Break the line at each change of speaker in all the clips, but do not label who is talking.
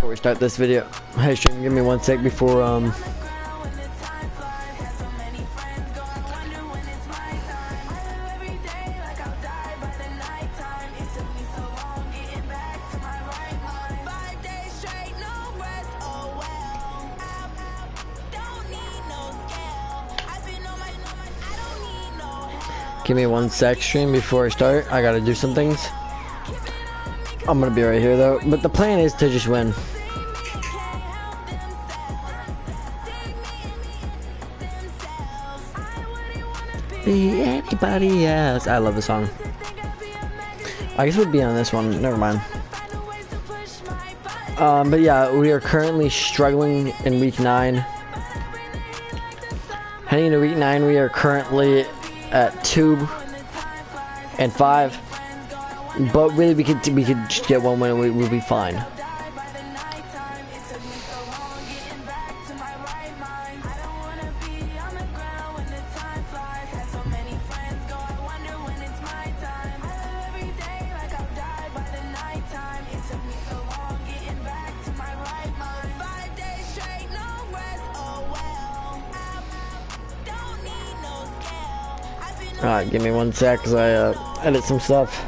before we start this video. Hey stream, give me 1 sec before give me 1 sec stream before I start. I gotta do some things. I'm gonna be right here though, but the plan is to just win. Be anybody else. I love the song. I guess we'd be on this one. Never mind. But yeah, we are currently struggling in week 9. Heading into week 9, we are currently at 2-5. But really, we could just get 1 win and we'll be fine. Alright, give me 1 sec as I edit some stuff.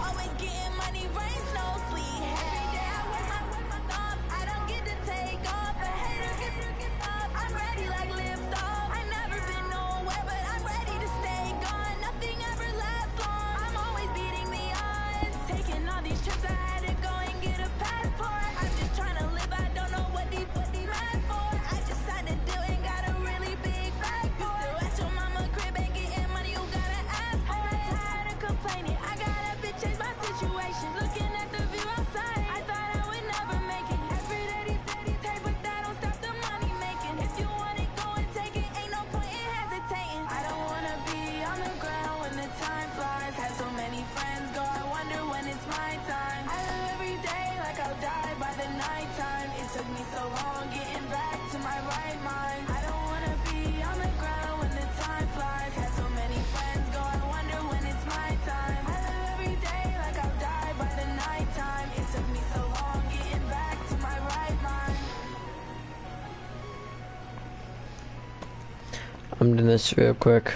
I'm doing this real quick.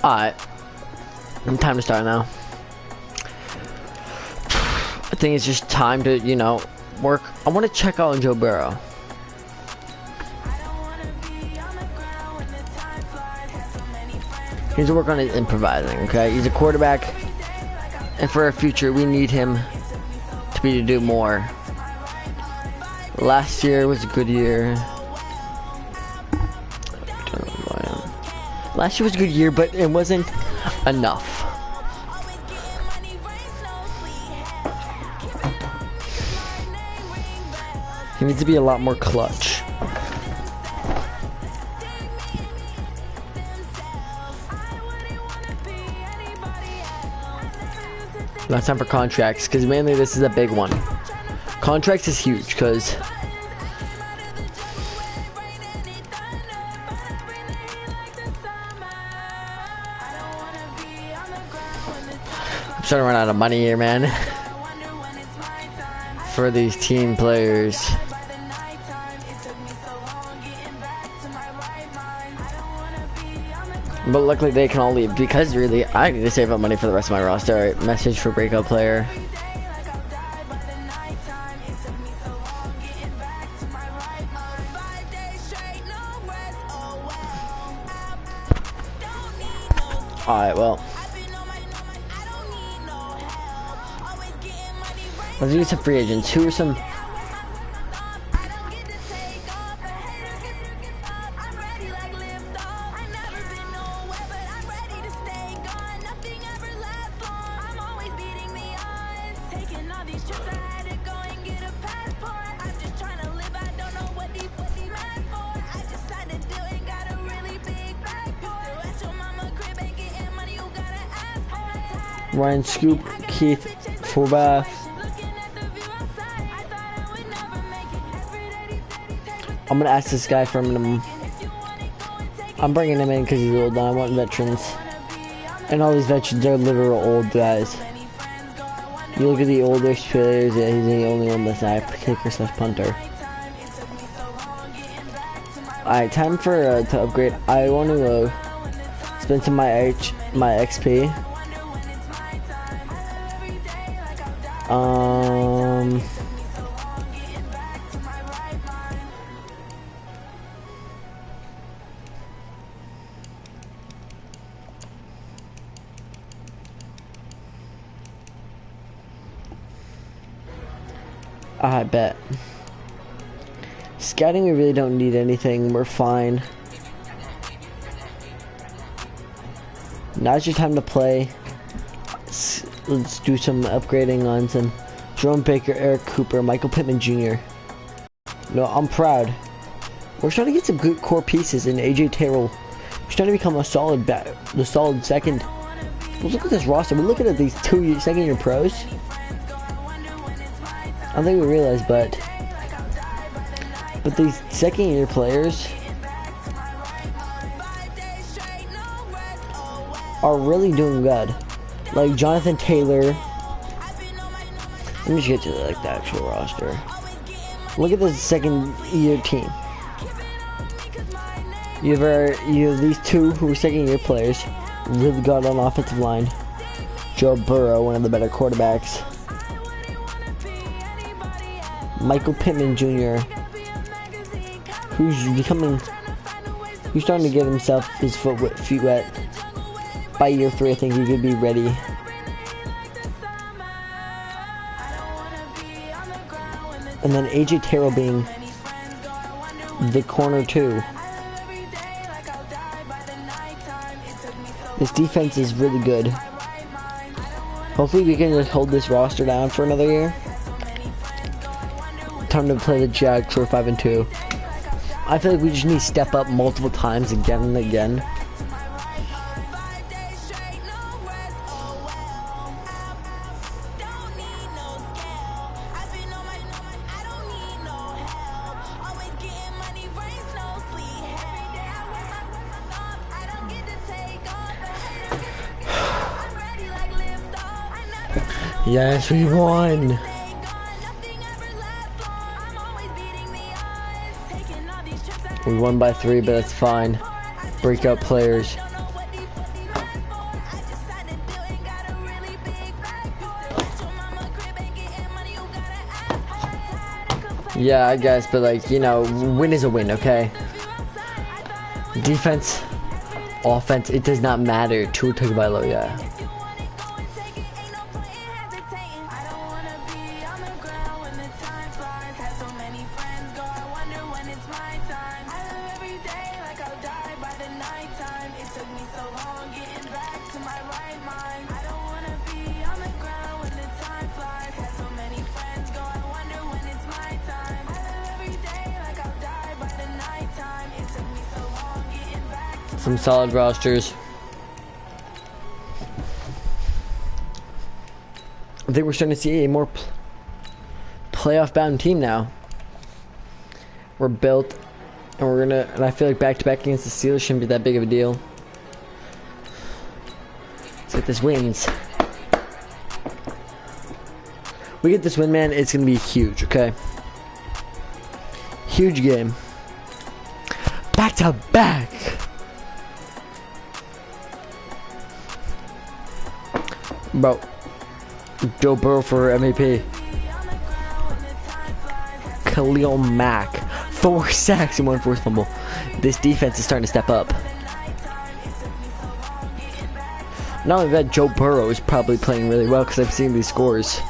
Alright, time to start now. I think it's just time to, you know, work. I want to check out on Joe Burrow. He needs to work on his improvising, okay? He's a quarterback, and for our future, we need him to do more. Last year was a good year. Last year was a good year, but it wasn't enough. He needs to be a lot more clutch. Now it's time for contracts, because mainly this is a big one. Contracts is huge, because I'm starting to run out of money here, man. For these team players. But luckily they can all leave, because really I need to save up money for the rest of my roster. Alright, message for breakout player. Alright, well. Let's do some free agents. Who are some... Ryan Scoop, Keith fullback. I'm gonna ask this guy for him. I'm bringing him in because he's old. I want veterans, and all these veterans are literal old guys. You look at the oldest players. Yeah, he's the only one that's a kicker slash punter. Alright, time for to upgrade. I want to spend some my XP. I bet. Scouting, we really don't need anything. We're fine. Now's your time to play. Let's do some upgrading on some Jerome Baker, Eric Cooper, Michael Pittman Jr. No, I'm proud. We're starting to get some good core pieces in AJ Terrell. We're starting to become a solid the solid second. Well, look at this roster. We're looking at these second-year pros. I don't think we realize, but these second-year players are really doing good. Like Jonathan Taylor. Let me just get to the actual roster. Look at this second-year team. You have these two who are second-year players, really good on offensive line. Joe Burrow, one of the better quarterbacks. Michael Pittman Jr., who's starting to get himself his feet wet. By year 3, I think he could be ready. And then AJ Terrell being the corner 2. This defense is really good. Hopefully we can just hold this roster down for another year. Time to play the Jags for 5-2. I feel like we just need to step up multiple times again and again. Yes, we won. We won by 3, but that's fine. Breakout players. Yeah, I guess, but like, you know, win is a win, okay? Defense, offense, it does not matter. Tua Tagovailoa, yeah. Some solid rosters. I think we're starting to see a more playoff-bound team now. We're built, and and I feel like back-to-back against the Steelers shouldn't be that big of a deal. Let's get this wins. We get this win, man. It's gonna be huge. Okay. Huge game. Back-to-back. Bro, Joe Burrow for MVP. Khalil Mack, 4 sacks and 1 forced fumble. This defense is starting to step up. Not only that, Joe Burrow is probably playing really well because I've seen these scores.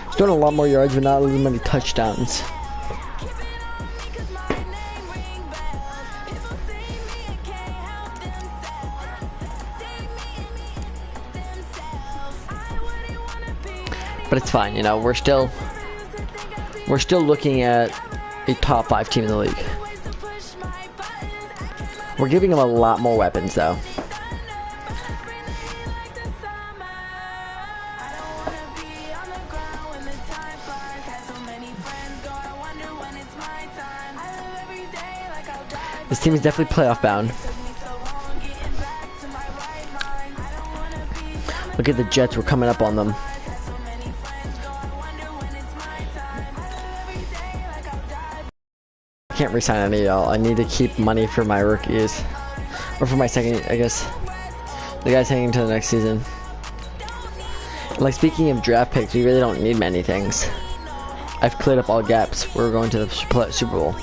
He's doing a lot more yards, but not as many touchdowns. But it's fine, you know, we're still looking at a top 5 team in the league. We're giving him a lot more weapons, though. This team is definitely playoff bound. Look at the Jets, we're coming up on them. I can't re-sign any of y'all. I need to keep money for my rookies. Or for my second, I guess. The guys hanging to the next season. Like, speaking of draft picks, we really don't need many things. I've cleared up all gaps. We're going to the Super Bowl.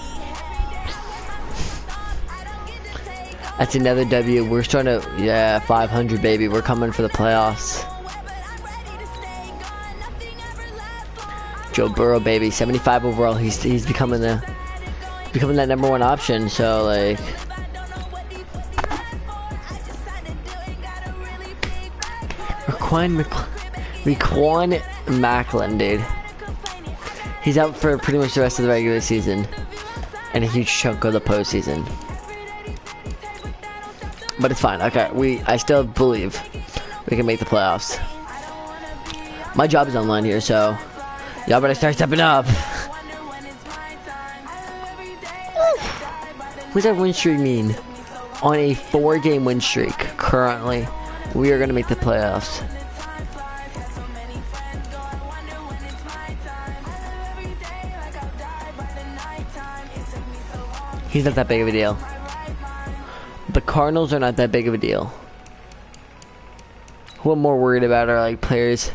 That's another W. We're starting to, yeah, 500, baby. We're coming for the playoffs. Joe Burrow, baby, 75 overall. He's becoming that #1 option. So like, Raquan Macklin, dude. He's out for pretty much the rest of the regular season and a huge chunk of the postseason. But it's fine. Okay, I still believe we can make the playoffs. My job is online here, so y'all better start stepping up. What does that win streak mean? On a 4-game win streak, currently, we are going to make the playoffs. He's not that big of a deal. The Cardinals are not that big of a deal. Who I'm more worried about are like players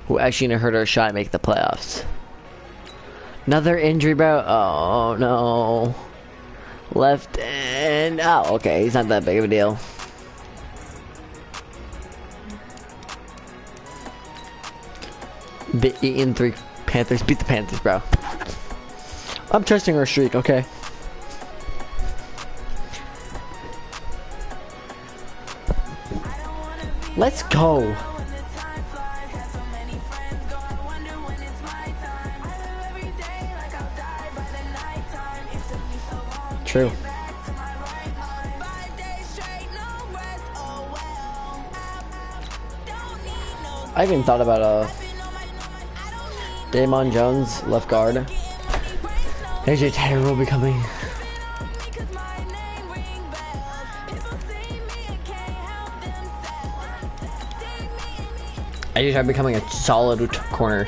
who actually gonna hurt our shot and make the playoffs. Another injury, bro. Oh no. Left and oh, okay, he's not that big of a deal. The 8-3 Panthers beat the Panthers, bro. I'm trusting our streak, okay? Let's go. True. I even thought about Damon Jones, left guard. AJ Taylor will be coming. AJ Taylor becoming a solid corner.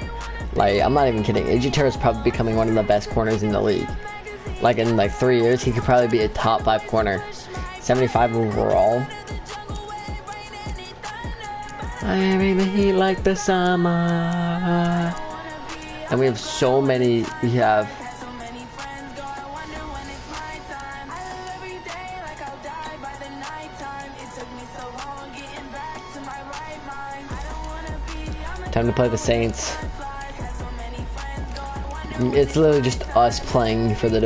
Like, I'm not even kidding. AJ Taylor is probably becoming one of the best corners in the league. Like, in like 3 years, he could probably be a top 5 corner. 75 overall. I am the heat like the summer. And we have so many. We have. Time to play the Saints. It's literally just us playing for the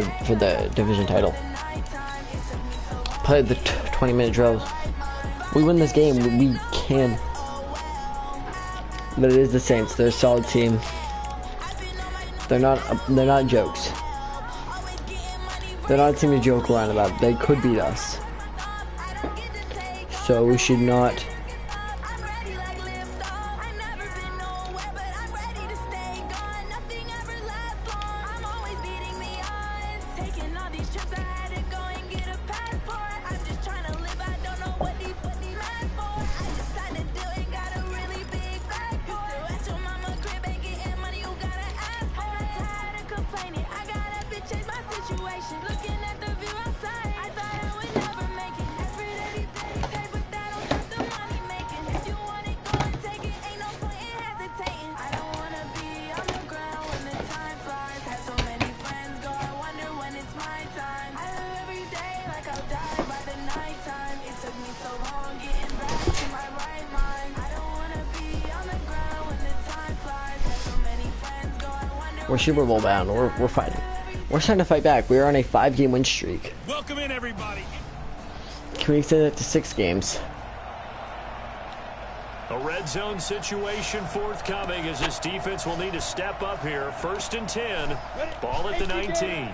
division title. Play the 20-minute drills. We win this game, we can. But it is the Saints. They're a solid team. They're not jokes. They're not a team to joke around about. They could beat us. So we should not. We're Super Bowl bound. We're fighting. We're trying to fight back. We're on a 5-game win streak.
Welcome in, everybody.
Can we extend it to 6 games?
A red zone situation forthcoming as this defense will need to step up here. 1st and 10. Ball at the 19.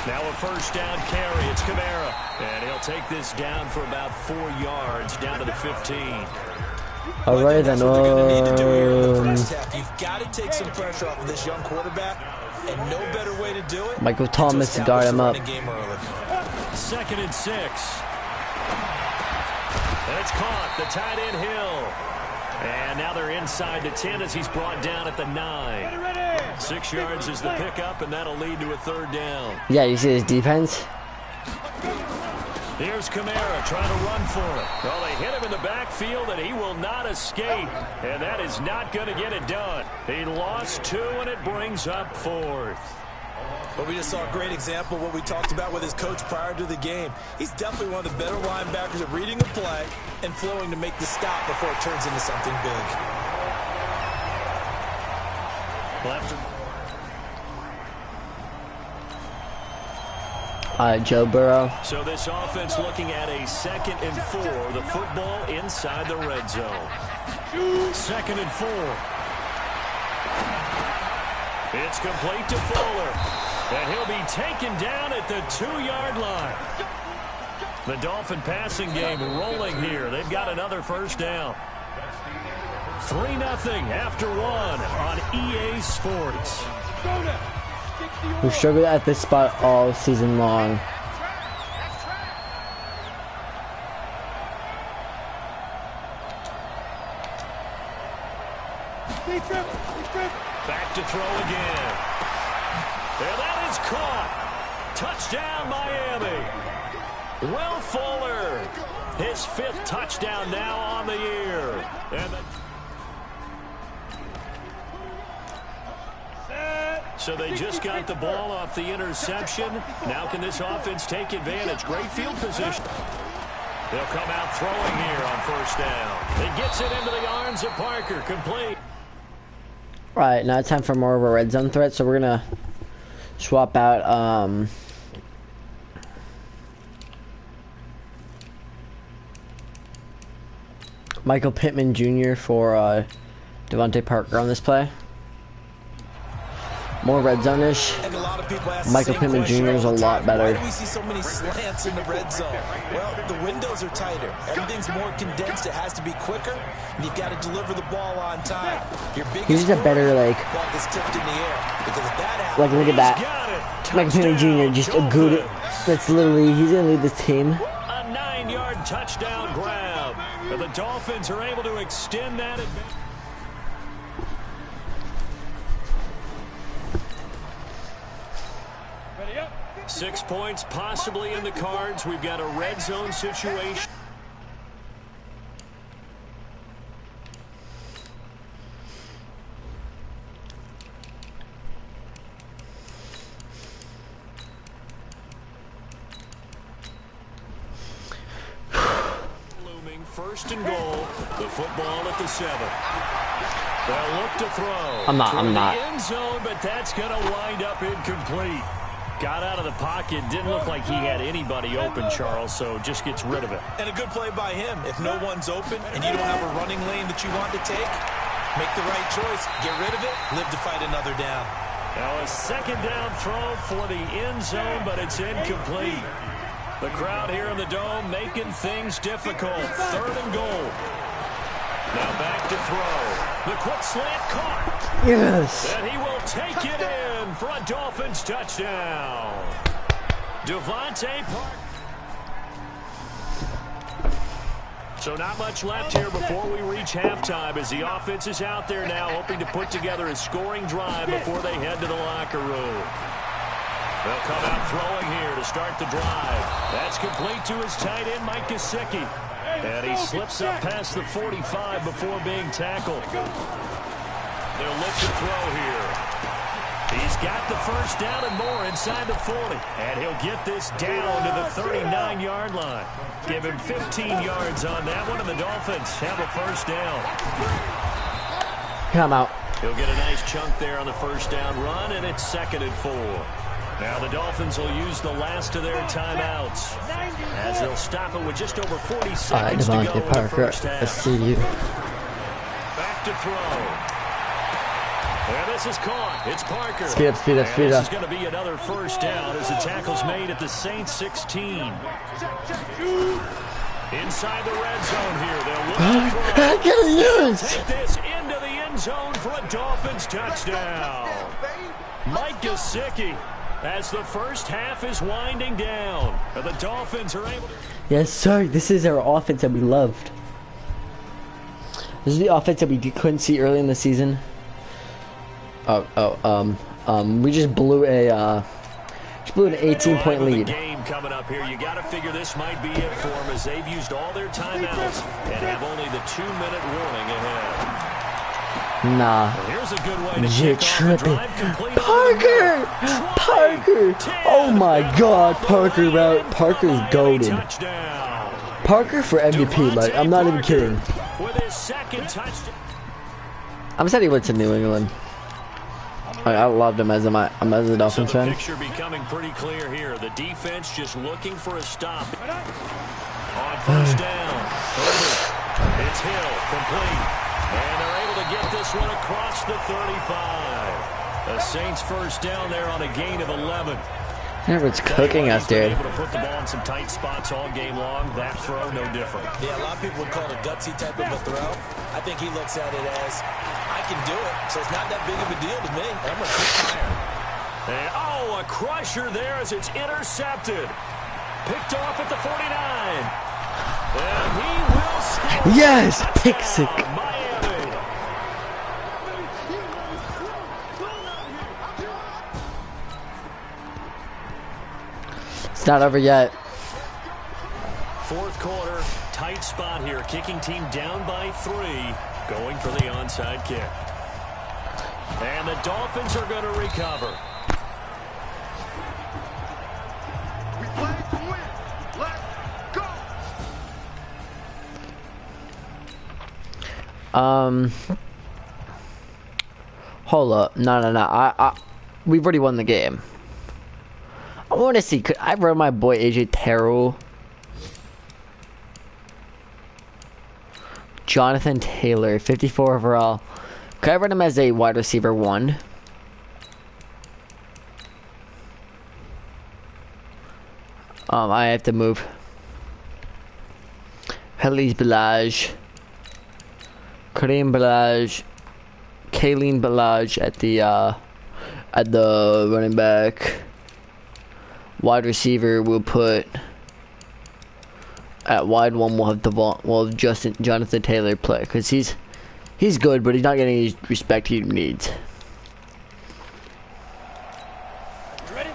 Now a first down carry. It's Kamara. And he'll take this down for about 4 yards, down to the 15.
All right, then.
You've got to take some pressure off of this young quarterback, and no better way to do it.
Michael Thomas to guard him up.
2nd and 6. And it's caught. The tight end Hill. And now they're inside the 10 as he's brought down at the 9. 6 yards is the pickup, and that'll lead to a 3rd down.
Yeah, you see his defense?
Here's Kamara trying to run for it. Well, they hit him in the backfield, and he will not escape. And that is not going to get it done. He lost 2, and it brings up 4th.
But we just saw a great example of what we talked about with his coach prior to the game. He's definitely one of the better linebackers at reading a play and flowing to make the stop before it turns into something big.
Joe Burrow.
So this offense looking at a 2nd and 4. The football inside the red zone. 2nd and 4. It's complete to Fuller. And he'll be taken down at the 2-yard line. The Dolphin passing game rolling here. They've got another first down. 3-0 after 1 on EA Sports.
We've struggled at this spot all season long.
Back to throw again. And that is caught. Touchdown, Miami. Will Fuller. His 5th touchdown now on the year. And so they just got the ball off the interception. Now can this offense take advantage? Great field position. They'll come out throwing here on first down. It gets it into the arms of Parker. Complete.
All right, now it's time for more of a red zone threat. So we're going to swap out Michael Pittman Jr. for Devontae Parker on this play. More red zone-ish. Michael Pittman Jr. is a lot better.
Why do we see so many slants in the red zone? Well, the windows are tighter. Everything's more condensed. It has to be quicker, and you've got to deliver the ball on time.
He's just a better, like,
ball gets tipped in the air. Because if that happens,
like, look at that. Michael Pittman Jr. just a good. That's literally, he's gonna lead this team.
A 9-yard touchdown grab. And the Dolphins are able to extend that advantage. 6 points possibly in the cards. We've got a red zone situation. Looming 1st and goal. The football at the 7. They'll look to throw.
I'm not.
The end zone, but that's going to wind up incomplete. Got out of the pocket. Didn't look like he had anybody open, Charles, so just gets rid of it.
And a good play by him. If no one's open and you don't have a running lane that you want to take, make the right choice. Get rid of it. Live to fight another down.
Now a 2nd down throw for the end zone, but it's incomplete. The crowd here in the Dome making things difficult. 3rd and goal. Now back to throw. The quick slant caught.
Yes.
And he will take it in for a Dolphins touchdown. Devontae Parker. So not much left here before we reach halftime as the offense is out there now hoping to put together a scoring drive before they head to the locker room. They'll come out throwing here to start the drive. That's complete to his tight end, Mike Gesicki. And he slips up past the 45 before being tackled. They'll look to throw here. He's got the first down and more inside the 40. And he'll get this down to the 39-yard line. Give him 15 yards on that one, and the Dolphins have a first down.
Come out.
He'll get a nice chunk there on the first down run, and it's 2nd and 4. Now the Dolphins will use the last of their timeouts as they'll stop it with just over 40 seconds to go in the
Parker,
first half.
I see you.
Back to throw. And this is caught. It's Parker.
Speed up, speed up, speed
This
up.
is going to be another first down as the tackle's made at the Saints 16. Inside the red zone here. They'll look to throw. Take this into the end zone for a Dolphins touchdown. Mike Gesicki, as the first half is winding down. And the Dolphins are able to...
Yes, sir. This is our offense that we loved. This is the offense that we couldn't see early in the season. We just blew an 18-point lead.
Game coming up here. You got to figure this might be it for them as they've used all their timeouts and have only the 2-minute warning ahead.
Nah.
Well, here's a good way to
You're
kick off the
tripping.
drive, complete
Parker! Parker! Oh my God, Parker, bro. Parker's goated.
Touchdown.
Parker for MVP, like, I'm not even kidding.
With his second touchdown.
I'm sad he went to New England. I loved him as a Dolphins
So the
fan.
picture becoming pretty clear here. The defense just looking for a stop. On first down. It's Hill, complete. And they're able to get this one across the 35. The Saints first down there on a gain of 11.
Everyone's cooking us, dude.
Able to put the ball in some tight spots all game long. That throw, no different.
Yeah, a lot of people would call it a gutsy type of a throw. I think he looks at it as, I can do it, so it's not that big of a deal to me. I'm going to keep firing.
And, a crusher there as it's intercepted. Picked off at the 49. And he will score.
Yes, pick sick.
Miami.
It's not over yet.
Fourth quarter, tight spot here. Kicking team down by 3, going for the onside kick. And the Dolphins are going to recover.
We play to win. Let's go.
Hold up. No. We've already won the game. I want to see. Could I run my boy AJ Terrell? Jonathan Taylor, 54 overall. Could I run him as a wide receiver 1? I have to move. Helly's Balaj. Kareem Balaj. Kayleen Balaj at the running back. Wide receiver, we'll put at wide 1. We'll have Jonathan Taylor play because he's good, but he's not getting any respect he needs.
Ready?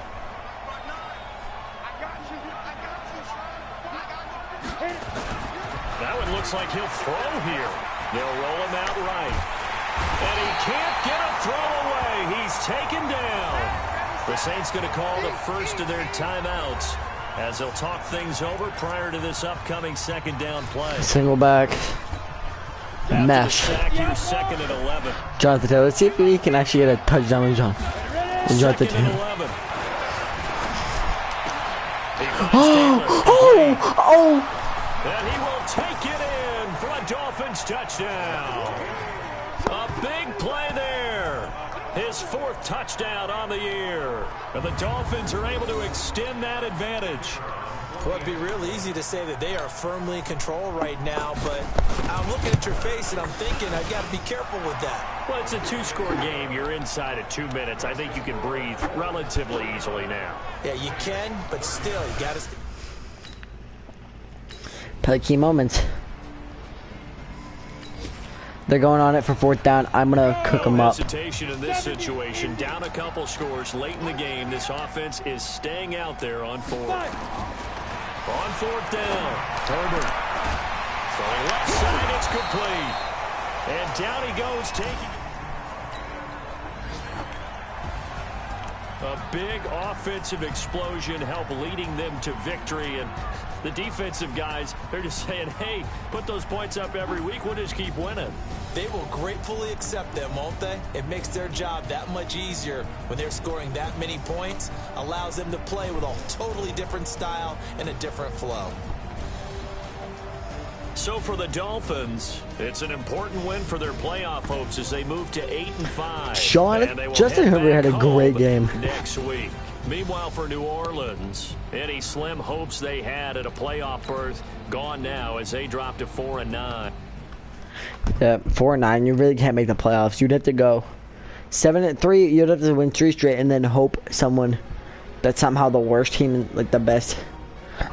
That one looks like he'll throw here. They'll roll him out right. And he can't get a throw away. He's taken down. The Saints going to call the first of their timeouts as they'll talk things over prior to this upcoming second down play.
Single back.
After
Mesh.
the sack, he was second and 11.
Jonathan Taylor. Let's see if we can actually get a touchdown with Jonathan
Second and
Taylor.
11. And he will take it in for a Dolphins touchdown. A big play there. His 4th touchdown on the year. And the Dolphins are able to extend that advantage.
Well, it'd be real easy to say that they are firmly in control right now, but I'm looking at your face and I'm thinking I've got to be careful with that.
Well, it's a 2-score game. You're inside at 2 minutes. I think you can breathe relatively easily now.
Yeah, you can, but still, you got to...
Play key moments. They're going on it for 4th down. I'm going to cook them up.
Hesitation in this situation. Down a couple scores late in the game. This offense is staying out there on 4th. On 4th down. Herbert. From left side, it's complete. And down he goes, taking... A big offensive explosion help leading them to victory. And the defensive guys, they're just saying, hey, put those points up every week. We'll just keep winning.
They will gratefully accept them, won't they? It makes their job that much easier when they're scoring that many points. Allows them to play with a totally different style and a different flow.
So for the Dolphins, it's an important win for their playoff hopes as they move to 8-5.
Sean, Justin Herbert had a great game
next week. Meanwhile, for New Orleans, any slim hopes they had at a playoff berth gone now as they drop to 4-9.
Yeah, 4-9. You really can't make the playoffs. You'd have to go 7-3. You'd have to win 3 straight, and then hope someone that's somehow the worst team, like the best,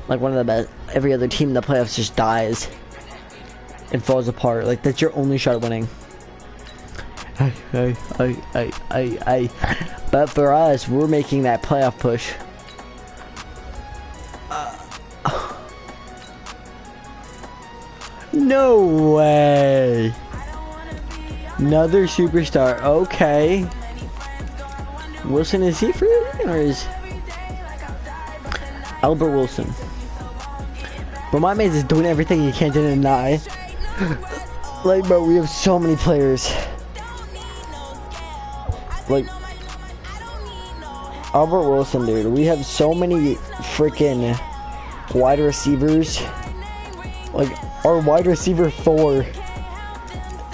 like one of the best. Every other team in the playoffs just dies and falls apart. Like that's your only shot at winning. But for us, we're making that playoff push. No way. Another superstar. Okay. Wilson, is he free agent or is Albert Wilson? But my man's is doing everything he can to deny. Like, bro, we have so many players. Like, Albert Wilson, dude. We have so many freaking wide receivers. Like, our wide receiver 4.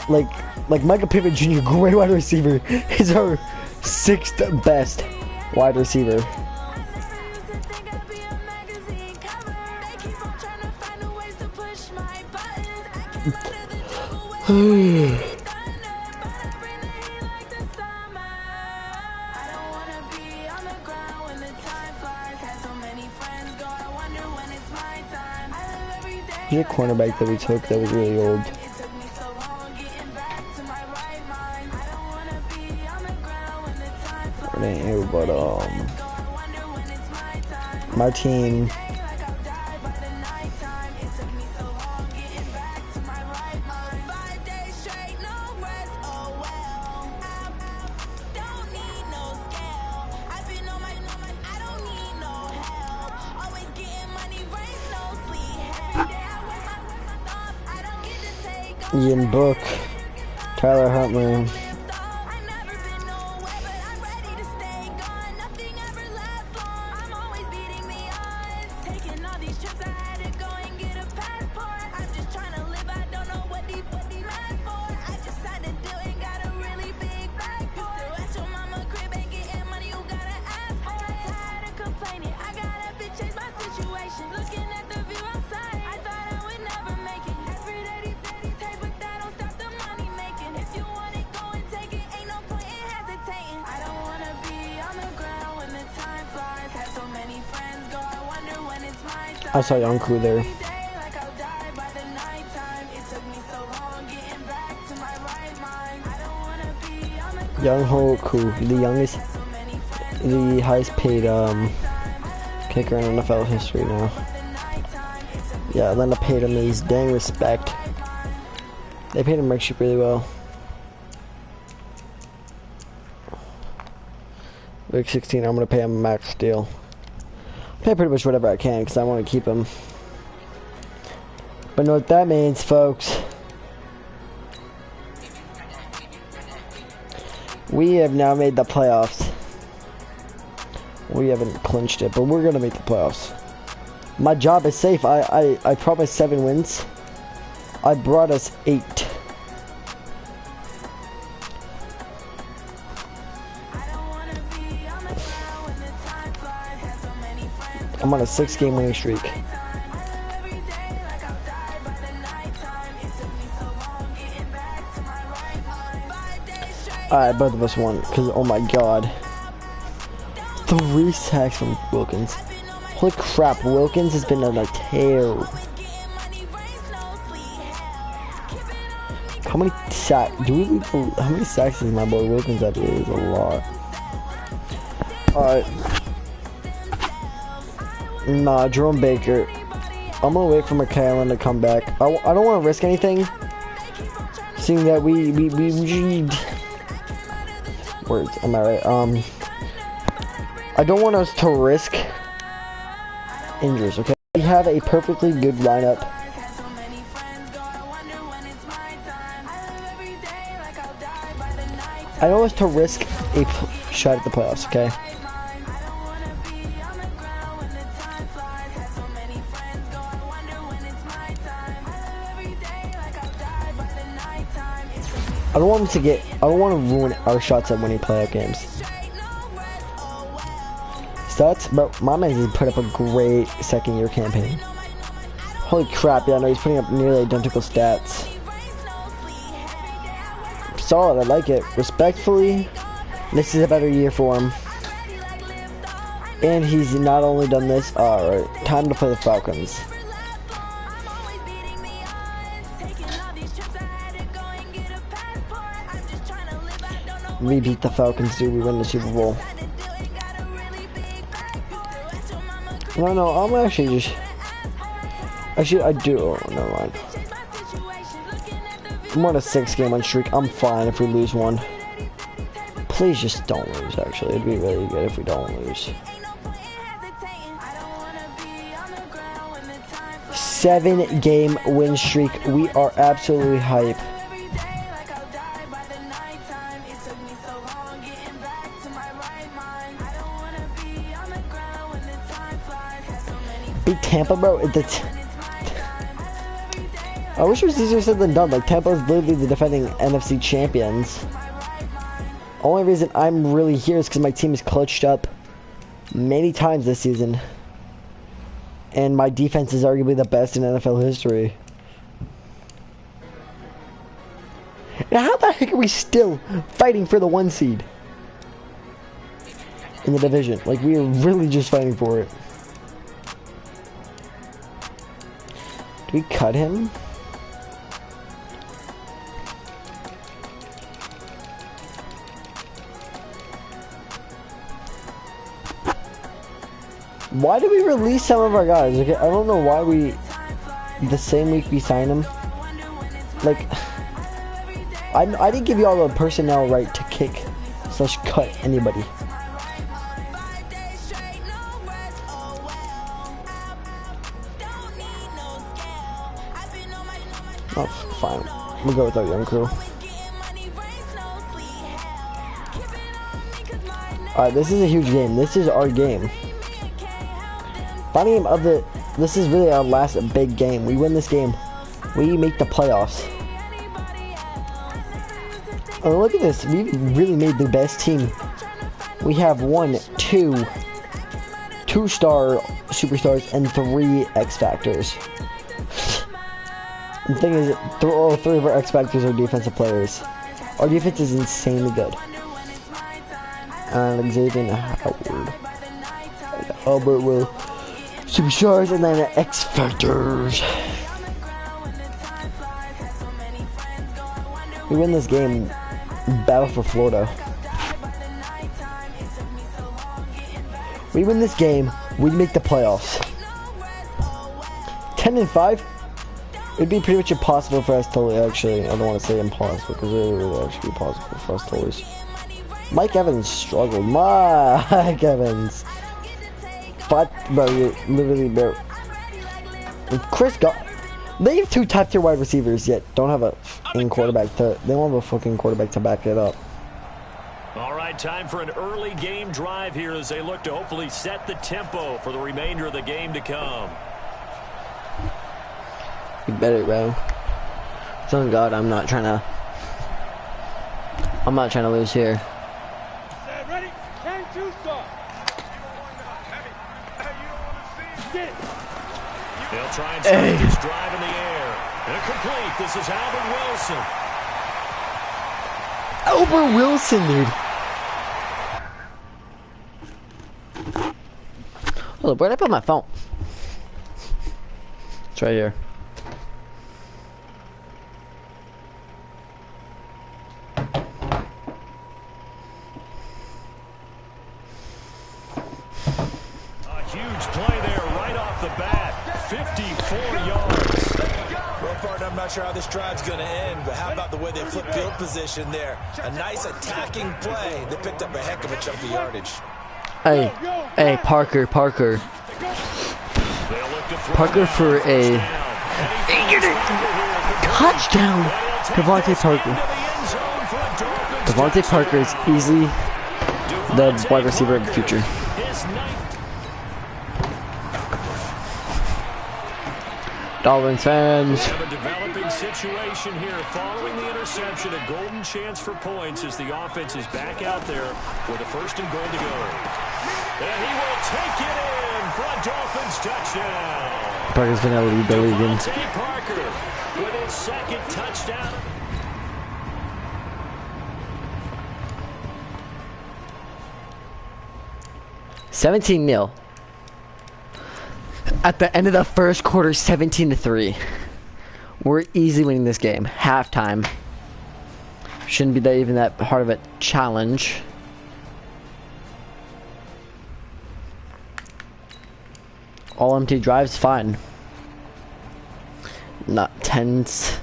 Like Michael Pittman Jr., great wide receiver, is our 6th best wide receiver. He's a cornerback that we took that was really old. It ain't here, but my team. Ian Book, Tyler Huntley. I saw Young Koo there. Young Ho Koo, the youngest, the highest paid kicker in NFL history now. Yeah, Atlanta paid him his dang respect. They paid him actually really well. Week 16, I'm gonna pay him a max deal. Pay pretty much whatever I can because I want to keep him. But know what that means, folks? We have now made the playoffs. We haven't clinched it, but we're gonna make the playoffs. My job is safe. I promised 7 wins. I brought us 8. I'm on a 6-game winning streak. Alright, both of us won. Because, oh my god. 3 sacks from Wilkins. Holy crap, Wilkins has been on a tear. How many sacks? How many sacks is my boy Wilkins at? It is a lot. Alright. Nah, Jerome Baker. I'm gonna wait for McCallum to come back. I don't want to risk anything. Seeing that we words, am I right? I don't want us to risk injuries, okay? We have a perfectly good lineup. I don't want us to risk a shot at the playoffs, okay? I don't want him to get. I don't want to ruin our shots at winning playoff games. Stats, bro. My man has put up a great second-year campaign. Holy crap! Yeah, no, he's putting up nearly identical stats. Solid. I like it. Respectfully, this is a better year for him. And he's not only done this. Alright, time to play the Falcons. We beat the Falcons, dude. We win the Super Bowl. No, I'm actually just... Actually, I do. Oh, never mind. I'm on a 6-game win streak. I'm fine if we lose one. Please just don't lose, actually. It'd be really good if we don't lose. 7-game win streak. We are absolutely hype. Beat Tampa, bro. I wish it was easier said than done. Like, Tampa's literally the defending NFC champions. Only reason I'm really here is because my team is clutched up many times this season. And my defense is arguably the best in NFL history. Now, how the heck are we still fighting for the 1 seed in the division? Like, we are really just fighting for it. Do we cut him? Why do we release some of our guys? Okay, I don't know why we, the same week we sign them. Like, I didn't give you all the personnel right to kick / cut anybody. Oh, fine. We'll go with our young crew. Alright, this is a huge game. This is our game. Final game of the... This is really our last big game. We win this game, we make the playoffs. Oh, look at this. We really made the best team. We have 2-star superstars and 3 X Factors. The thing is, all 3 of our X Factors are defensive players. Our defense is insanely good. And Xavier Howard. Albert Will. Superstars and then X Factors. We win this game. Battle for Florida. We win this game. We make the playoffs. 10-5. It'd be pretty much impossible for us to actually. I don't want to say impossible because it would actually be possible for us to lose. Mike Evans struggled. Mike Evans. But, bro, you literally, bro. Chris got. They have 2 top-tier wide receivers yet don't have a fucking quarterback to. They don't have a fucking quarterback to back it up.
All right, time for an early game drive here as they look to hopefully set the tempo for the remainder of the game to come.
You better, bro. Thank God I'm not trying to lose here.
Ready? 10-2 start.
They'll try and start this drive in the air. Incomplete. This is Albert Wilson.
Albert Wilson, dude. Hold up, where'd I put my phone? It's right here.
I'm not sure how this drive's going to end, but how about the way they flip field position there? A nice attacking play. They picked up a heck of a chunk of yardage.
Hey, Parker for a touchdown. Devontae Parker is easily the wide receiver of the future. Dolphins fans.
situation here. Following the interception, a golden chance for points as the offense is back out there with a 1st and goal to go. And he will take it in for a Dolphins touchdown.
Parker's going to lead the league in.
Devontae Parker with his 2nd touchdown.
$17-0. At the end of the first quarter, 17-3. We're easily winning this game. Halftime. Shouldn't be even that hard of a challenge. All empty drives, fine. Not tense.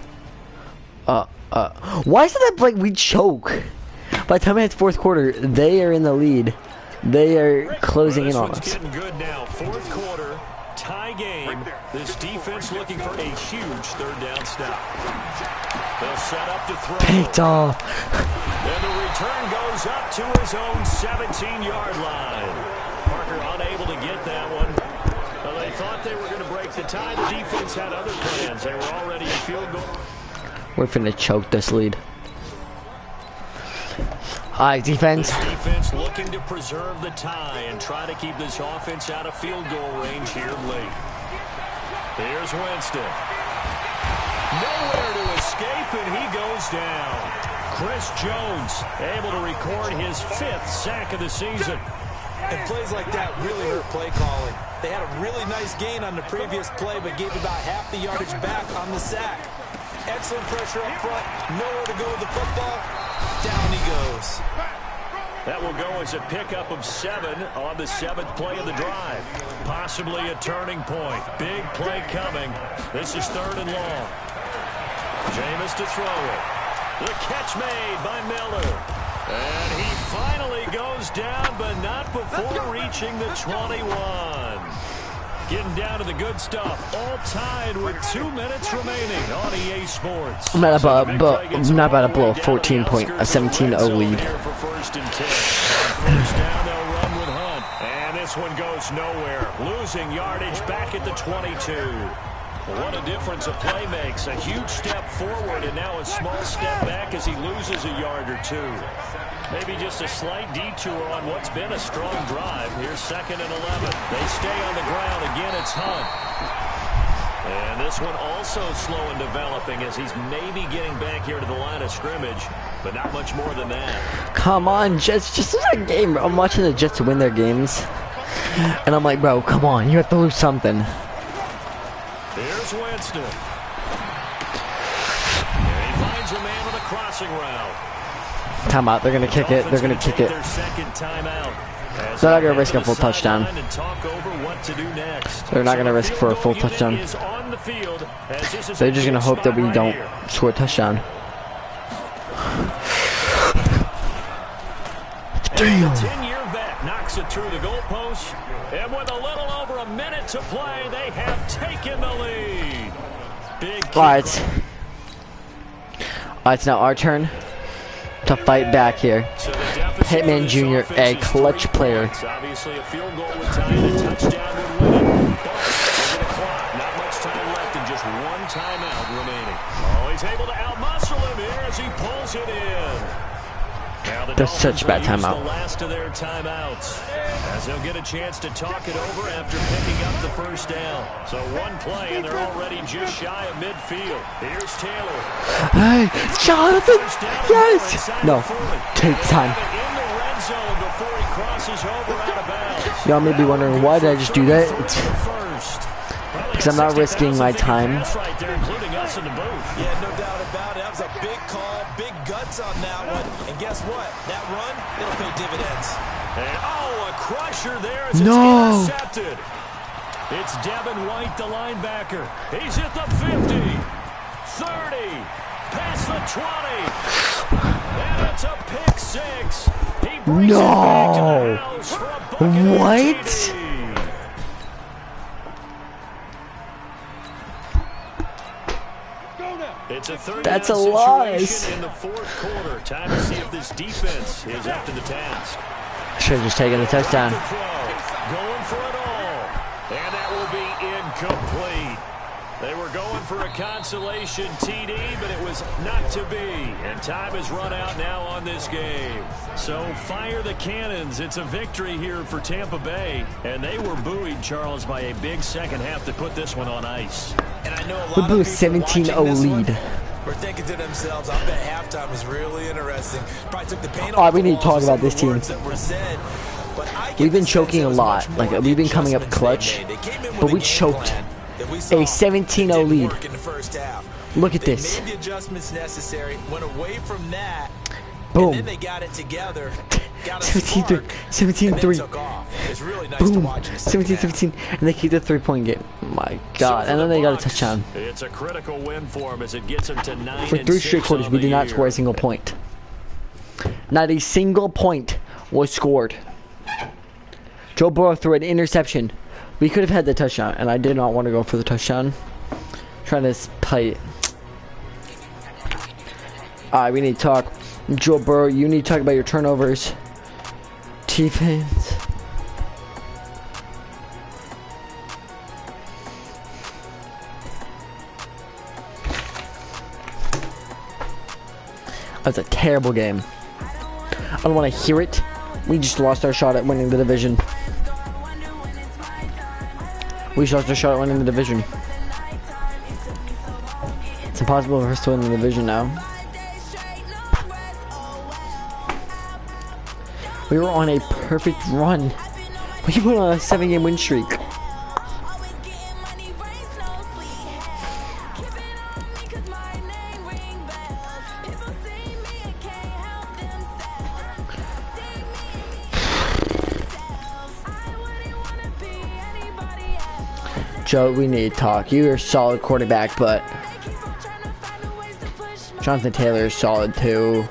Why is it that like we choke? By the time it's 4th quarter, they are in the lead. They are closing in on us.
Getting good now. 4th quarter, tie game. This defense looking for a huge 3rd down stop. They'll set up to throw.
Picked off.
And the return goes up to his own 17-yard line. Parker unable to get that one. Well, they thought they were going to break the tie. The defense had other plans. They were already in field goal.
We're finna choke this lead. Alright, defense.
This defense looking to preserve the tie and try to keep this offense out of field goal range here late. Here's Winston. Nowhere to escape, and he goes down. Chris Jones able to record his 5th sack of the season.
And plays like that really hurt play calling. They had a really nice gain on the previous play, but gave about half the yardage back on the sack. Excellent pressure up front. Nowhere to go with the football. Down he goes.
That will go as a pickup of 7 on the 7th play of the drive. Possibly a turning point. Big play coming. This is 3rd and long. Jameis to throw it. The catch made by Miller. And he finally goes down, but not before reaching the 21. Getting down to the good stuff. All tied with 2 minutes remaining on EA Sports.
I'm not about to blow a 17-0 lead.
First and 10. First down, they'll run with Hunt. And this one goes nowhere. Losing yardage back at the 22. What a difference a play makes. A huge step forward and now a small step back as he loses a yard or 2. Maybe just a slight detour on what's been a strong drive. Here's 2nd and 11. They stay on the ground. Again, it's Hunt. And this one also slow in developing as he's maybe getting back here to the line of scrimmage, but not much more than that.
Come on, Jets. Just a game, bro. I'm watching the Jets win their games. And I'm like, bro, come on. You have to lose something.
Here's Winston. And he finds a man with a crossing route.
Timeout. They're going to kick it. They're going to kick it.
Their 2nd timeout.
They're not going to risk a full touchdown. They're not going to risk for a full touchdown. They're just going to hope that we don't score a touchdown.
Damn. The 10-year vet knocks it through the goalpost. And with a little over a minute to play, they have taken the lead. Big
All right, it's now our turn to fight back here. Hitman Jr., a clutch player.
Obviously, a field goal would tie it, a touchdown would win it. But look at the clock. Not much time left and just 1 timeout remaining. Oh, he's able to outmuscle him here as he pulls it in. Now the
That's such a bad timeout.
The last of their timeouts, as they'll get a chance to talk it over after picking up the 1st down. So 1 play, and they're already just shy of midfield. Here's Taylor.
Hey, Jonathan! Yes! No, take time.
In the red zone before he crosses over out of bounds.
Y'all may be wondering, why did I just do that? Because I'm not risking my time.
Right there, including us in the booth.
Yeah, no doubt about it. That was a big call, big guts on that one. And guess what? That run, it'll pay dividends.
And, oh, a crusher there as it's intercepted. It's Devin White, the linebacker. He's at the 50, 30, past the 20. And it's a pick 6. He brings it back to the house for a bucket.
What?
It's a 3rd
That's
down
a loss.
situation in the 4th quarter. Time to see if this defense is up to the task.
Should have just taken the touchdown.
Going for it all. And that will be incomplete. They were going for a consolation TD, but it was not to be. And time has run out now on this game. So fire the cannons. It's a victory here for Tampa Bay. And they were buoyed, Charles, by a big second half to put this one on ice.
And I know a
We
lot
blew a
of people
17-0 lead.
We're thinking to themselves, I bet halftime was really interesting. Probably took the paint
All right,
off
we
the
need to
walls
talk
with
about
some of
this
the
team.
words that were said. But I get
We've been
the sense
choking
it
a
was
lot.
much
Like,
more
we've been
the
coming up
adjustments
clutch.
they made. They came in with
But we
a game
choked
plan that we
a
saw
17-0
didn't
lead.
work in the first half.
Look at
They
this.
made the adjustments necessary, went away from that,
Boom.
and then they got it together. Got a
17-3.
spark, and then
17-3.
took off. It's really nice to
Boom.
watch in the second half.
17-15. And they keep the 3-point game. My God.
So
And then
for
they got a
Bucks,
touchdown.
It's a critical win for them as it gets them to 9
For
and
3 straight
6
quarters,
on
we
the
did not
year.
score a single point. Not a single point was scored. Joe Burrow threw an interception. We could have had the touchdown, and I did not want to go for the touchdown. Trying to play. Alright, we need to talk. Joe Burrow, you need to talk about your turnovers. Defense. That was a terrible game. I don't want to hear it. We just lost our shot at winning the division. We just lost our shot at winning the division. It's impossible for us to win the division now. We were on a perfect run. We went on a 7-game win streak. Joe, we need to talk. You're a solid quarterback, but Jonathan Taylor is solid too.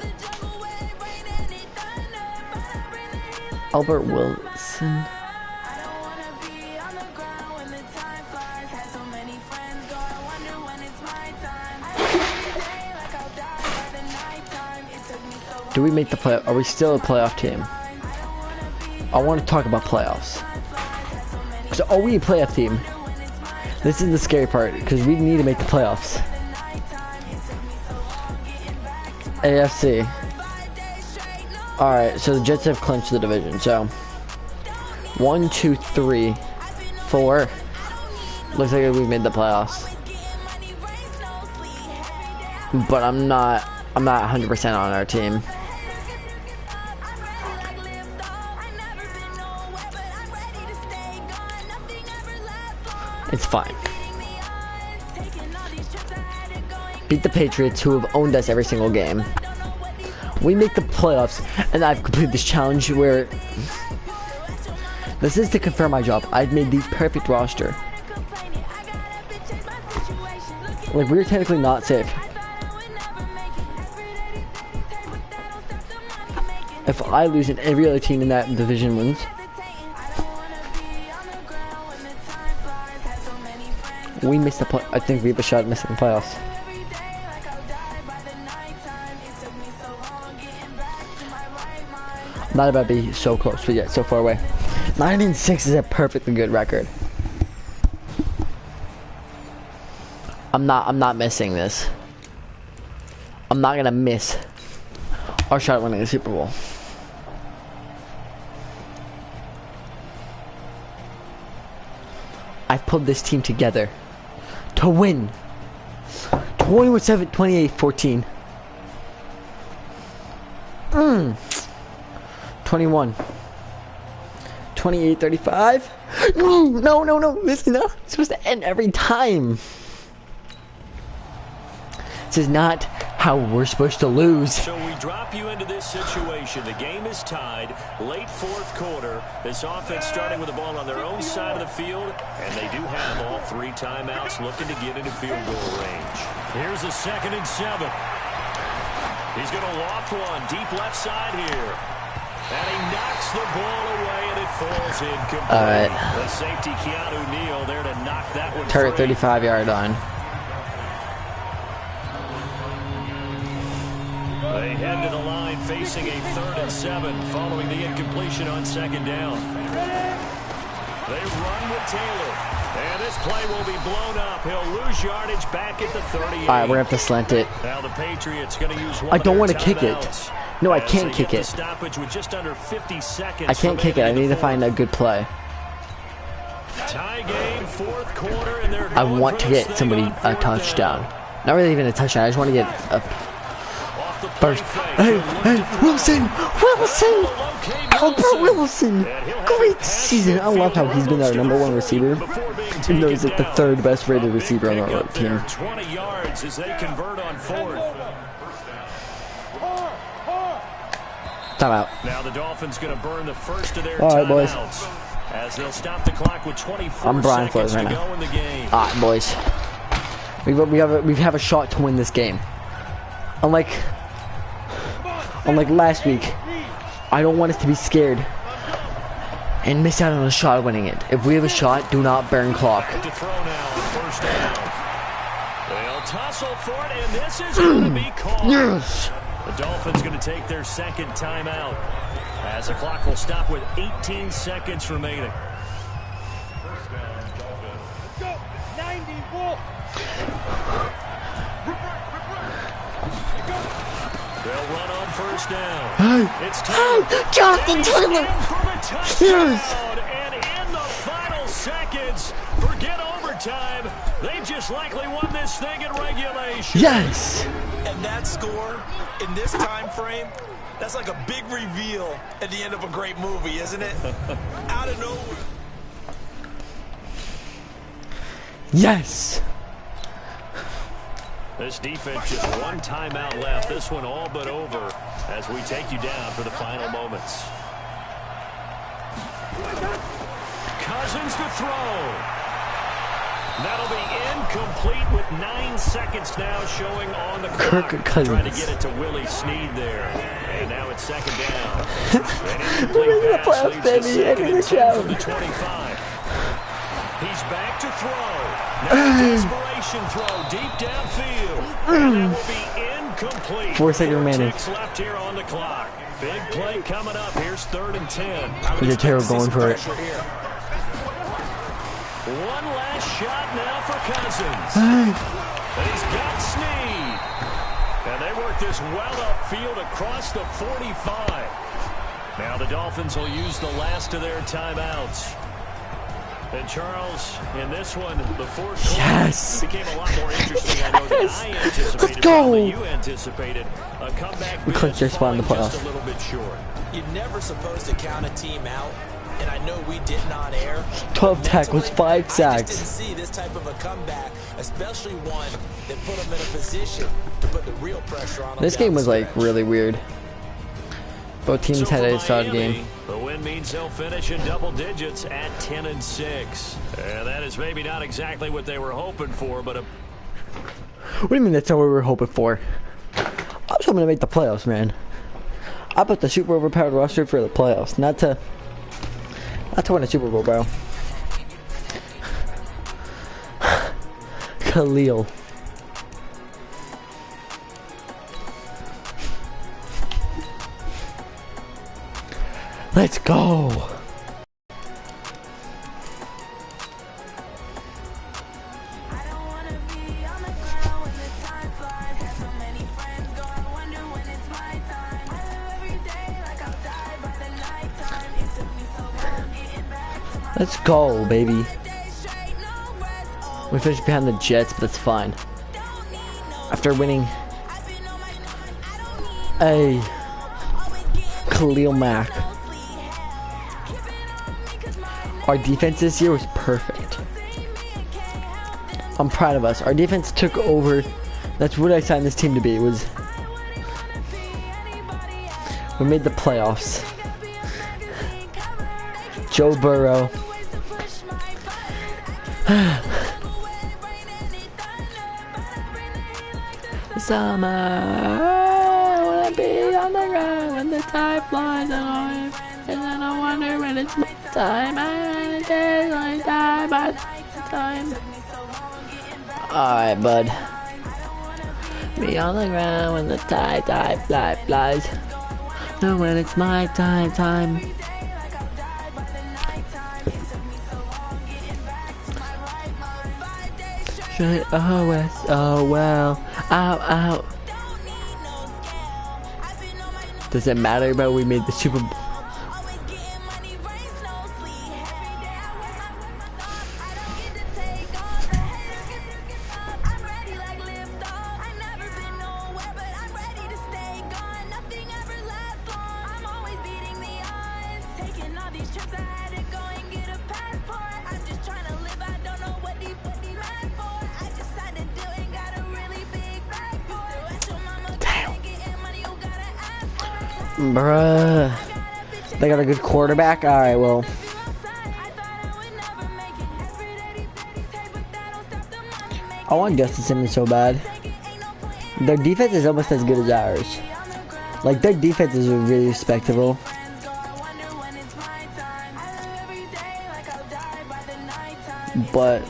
Albert Wilson. Do we make the play? Are we still a playoff team? I want to talk about playoffs. So, are we a playoff team? This is the scary part, because we need to make the playoffs. AFC. Alright, so the Jets have clinched the division, so 1, 2, 3, 4. Looks like we've made the playoffs. But I'm not 100% on our team. It's fine. Beat the Patriots, who have owned us every single game. We make the playoffs, and I've completed this challenge where this is to confirm my job. I've made the perfect roster. Like, we're technically not safe. If I lose and every other team in that division wins, we missed the play. I think we have a shot at missing the playoffs. Not about to be so close, but yet so far away. 9-6 is a perfectly good record. I'm not missing this. I'm not gonna miss our shot at winning the Super Bowl. I've pulled this team together to win. 21-7, 28-14. 21. 28-35. No. This is not supposed to end every time. This is not how we're supposed to lose.
So we drop you into this situation. The game is tied. Late fourth quarter. This offense starting with the ball on their own side of the field. And they do have all 3 timeouts looking to get into field goal range. Here's a 2nd and 7. He's going to loft one deep left side here. And he knocks the ball away, and it falls incomplete.
All right.
The safety, Keanu Neal, there to knock that one
Target
free.
35-yard line.
They head to the line facing a 3rd and 7 following the incompletion on 2nd down. They run with Taylor. And this play will be blown up. He'll lose yardage back at the 38.
All right, we're going to have to slant it.
Now the Patriots going to use one
I don't want to
to
kick it. No, I can't kick it.
Stoppage with just under 50 seconds.
I can't kick it. I need to find a good play.
Tie game, fourth quarter, and they're
I want to get somebody a touchdown. Not really even a touchdown. I just want to get a first. Hey, Wilson! Wilson! Albert Wilson! Great season. I love how he's been our #1 receiver. Even though he's like the third best rated receiver on our team.
20 yards as they convert on fourth.
Timeout.
Now the Dolphins going to burn the first of their
All right, boys.
timeouts as they'll stop the clock with 24
I'm Brian
seconds
Flores right
to
now.
go in the game.
All right, boys. We have a shot to win this game. Unlike last week, I don't want us to be scared and miss out on a shot of winning it. If we have a shot, do not burn clock.
To throw now on first down. They'll tussle for it, and this is going to be called.
Yes.
The Dolphins going to take their second timeout as the clock will stop with 18 seconds remaining.
First down, Dolphins. Let's go. 90
They'll run on first down.
Hey,
It's time.
Jonathan Taylor. Yes.
And in the final seconds, forget overtime. They just likely won this thing in regulation.
Yes.
And that score in this time frame, that's like a big reveal at the end of a great movie, isn't it? Out of nowhere.
Yes.
This defense just one timeout left. This one all but over as we take you down for the final moments. Cousins to throw. That'll be incomplete with 9 seconds now showing on the clock.
Kirk Cousins.
Trying to get it to Willie Snead there. And now it's second down.
We're in the playoffs, baby. End of the show.
From the 25. He's back to throw. Now desperation throw deep downfield. And that will be incomplete.
4 seconds remaining.
Ticks left here on the clock. Big play coming up. Here's 3rd and 10.
Look at Taylor going for it.
One last shot now for Cousins. And he's got Snead. And they work this well upfield across the 45. Now the Dolphins will use the last of their timeouts. And Charles, in this one, the fourth quarter became a lot more interesting, I know, than I anticipated.
Let's go.
Probably you anticipated. A comeback
We clinched our spot in the playoffs.
just a little bit short.
You're never supposed to count a team out, and I know we didn't on air.
12 tackles, 5
I just
sacks.
didn't see this type of a comeback, especially one that put them in a position to put the real pressure on them.
This game was like really weird. Both teams
So
had
for
a solid
Miami,
game.
The win means they'll finish in double digits at 10-6. And that is maybe not exactly what they were hoping for, but
What do you mean that's not what we were hoping for? I was hoping to make the playoffs, man. I put the super overpowered roster for the playoffs, not to win a Super Bowl, bro. Khalil. Let's go. Let's go, baby. We finished behind the Jets, but that's fine. After winning a Khalil Mack. Our defense this year was perfect. I'm proud of us. Our defense took over. That's what I signed this team to be. We made the playoffs. Joe Burrow. Summer, I wanna be on the ground when the tide flies away, and then I wonder when it's my time. I did my time, but time. Alright, bud. Be on the ground when the tide flies. Know when it's my time. Oh well. Ow. Does it matter about we made the Super Bowl? Bruh. They got a good quarterback? Alright, well. I want Justin Simmons so bad. Their defense is almost as good as ours. Like, their defense is really respectable. But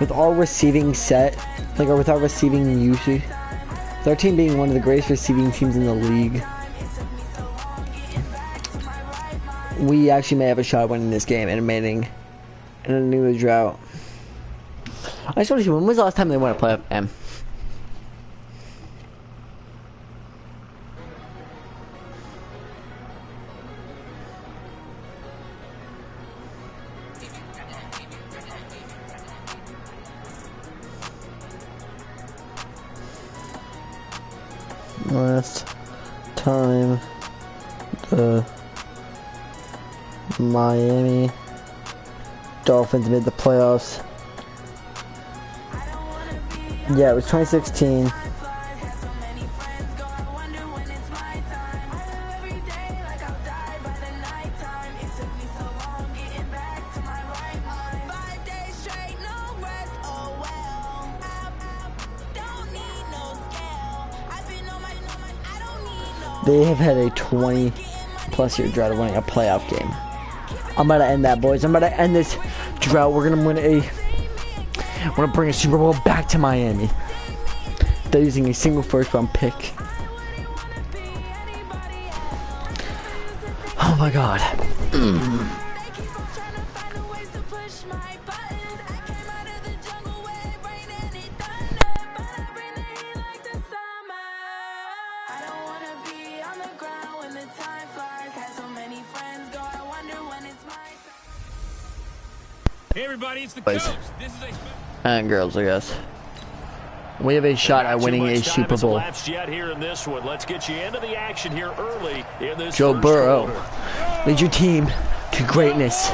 with our receiving set, like, or with our receiving usage, with our team being one of the greatest receiving teams in the league, we actually may have a shot at winning this game and remaining in a new drought. I just want to see, when was the last time they won a playoff game? Last time the Miami Dolphins made the playoffs. Yeah, it was 2016. They have had a 20+ year drought of winning a playoff game. I'm about to end that, boys. I'm about to end this drought. We're gonna win a. We're gonna bring a Super Bowl back to Miami. They're using a single first-round pick. Oh my God.
Hey everybody, it's the coach. This is
And girls, I guess. We have a shot at winning a Super Bowl.
Yet here in this one. Let's get you into the action here early in this
Joe Burrow, lead your team to greatness.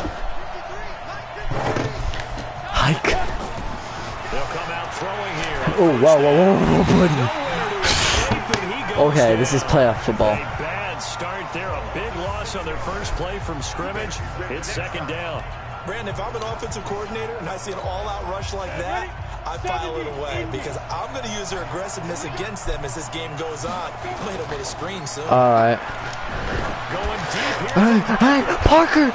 Hike.
They'll come out throwing here.
Oh, whoa, buddy. Okay, this is playoff football.
A bad start there. A big loss on their first play from scrimmage. It's second down.
Brandon, if I'm an offensive coordinator and I see an all-out rush like that, I file it away because I'm going to use their aggressiveness against them as this game goes on. I'm going to hit them with a screen soon.
All right.
Going deep here.
Hey, Parker!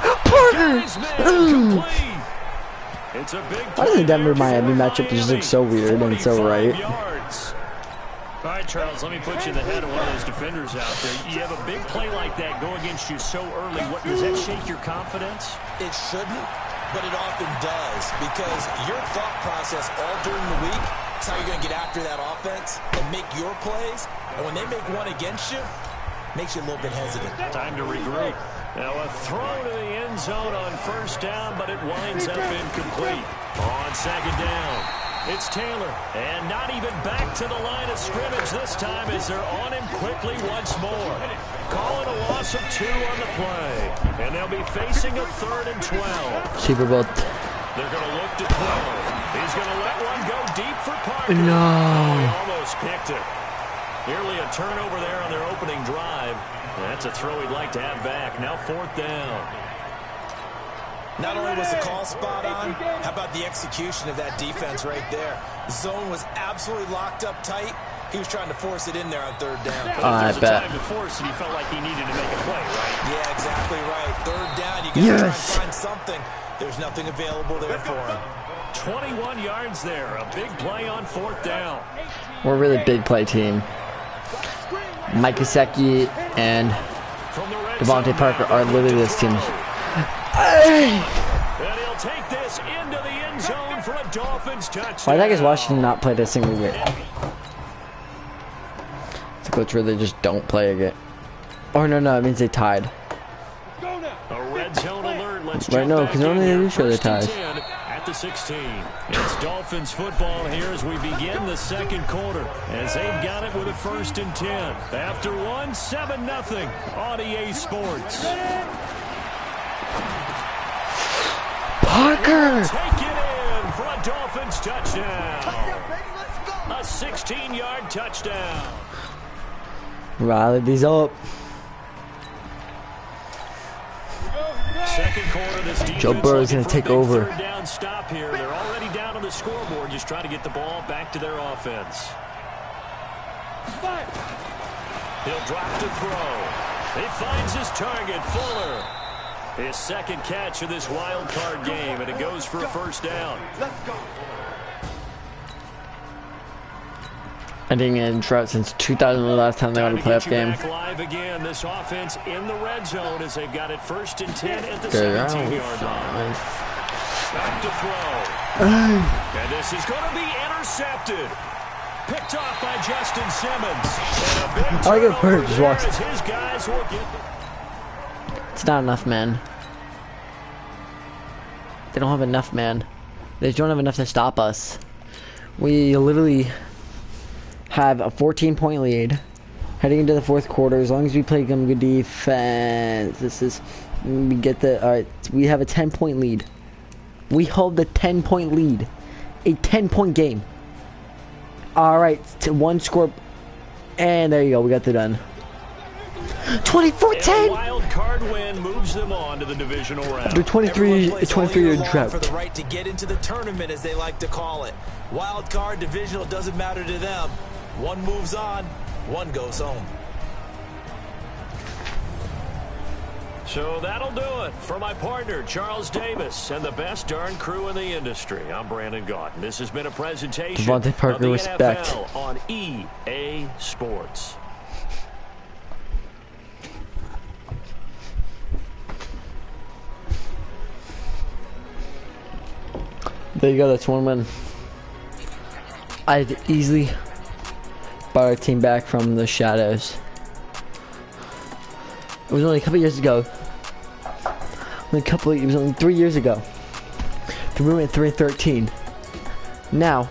It's a big
Why does the Denver-Miami matchup just look so weird and so right?
All right, Charles, let me put you in the head of one of those defenders out there. You have a big play like that go against you so early. What, does that shake your confidence?
It shouldn't, but it often does because your thought process all during the week is how you're going to get after that offense and make your plays. And when they make one against you, it makes you a little bit hesitant.
Time to regroup. Now a throw to the end zone on first down, but it winds up incomplete. On second down, it's Taylor, and not even back to the line of scrimmage this time as they're on him quickly once more. Calling a loss of 2 on the play, and they'll be facing a 3rd and 12.
Super Bowl.
They're going to look to throw. He's going to let one go deep for Parker.
No.
Oh, he almost picked it. Nearly a turnover there on their opening drive. That's a throw he'd like to have back. Now 4th down.
Not only was the call spot on, how about the execution of that defense right there? Zone was absolutely locked up tight. He was trying to force it in there on 3rd down.
I bet.
Time to force it, he felt like he needed to make a play, right?
Yeah, exactly right. 3rd down, you got to try and find something. There's nothing available there for him.
21 yards there. A big play on 4th down.
We're a really big play team. Mike Gesicki and Devontae Parker are literally this team. Hey!
take this into the end zone for a Dolphins touchdown.
Why the heck is Washington not played a single game? It's a glitch where they just don't play again. Oh no, it means they tied.
A red zone alert. Let's
Right, no, because normally they do show the ties.
At the 16. It's Dolphins football here as we begin the second quarter. As they've got it with a 1st and 10. After 1, 7-0 on EA Sports.
Parker!
Take it in for a Dolphins touchdown. A 16-yard touchdown.
Rally these up.
Second quarter, this defense
Joe Burrow's going to take over.
Third down stop here. They're already down on the scoreboard, just trying to get the ball back to their offense. He'll drop to throw. He finds his target, Fuller. His second catch of this wild card game, and it goes for a 1st down.
Let's go.
I didn't get in drought since 2000, the last time they won a playoff game.
Back live again. This offense in the red zone as they've got it 1st and 10 at the 17-yard line. Back to throw. And this is going to be intercepted. Picked off by Justin Simmons. And a big
I like it for just walks.
his guys will get.
It's not enough, man. They don't have enough, man. They just don't have enough to stop us. We literally have a 14-point lead heading into the 4th quarter. As long as we play some good defense, we have a 10-point lead. We hold the 10-point lead, a 10-point game. All right, to 1 score, and there you go. We got the done. 24-10.
Wild card win moves them on to the divisional round.
The 23-year drought.
For the right to get into the tournament, as they like to call it. Wild card, divisional, doesn't matter to them. One moves on, one goes home.
So that'll do it for my partner, Charles Davis, and the best darn crew in the industry. I'm Brandon Gaudin. This has been a presentation
Devontae Parker,
of the
respect.
NFL on EA Sports.
There you go, that's 1 win. I'd easily brought our team back from the shadows. It was only a couple years ago. It was only 3 years ago. We went 3-13. Now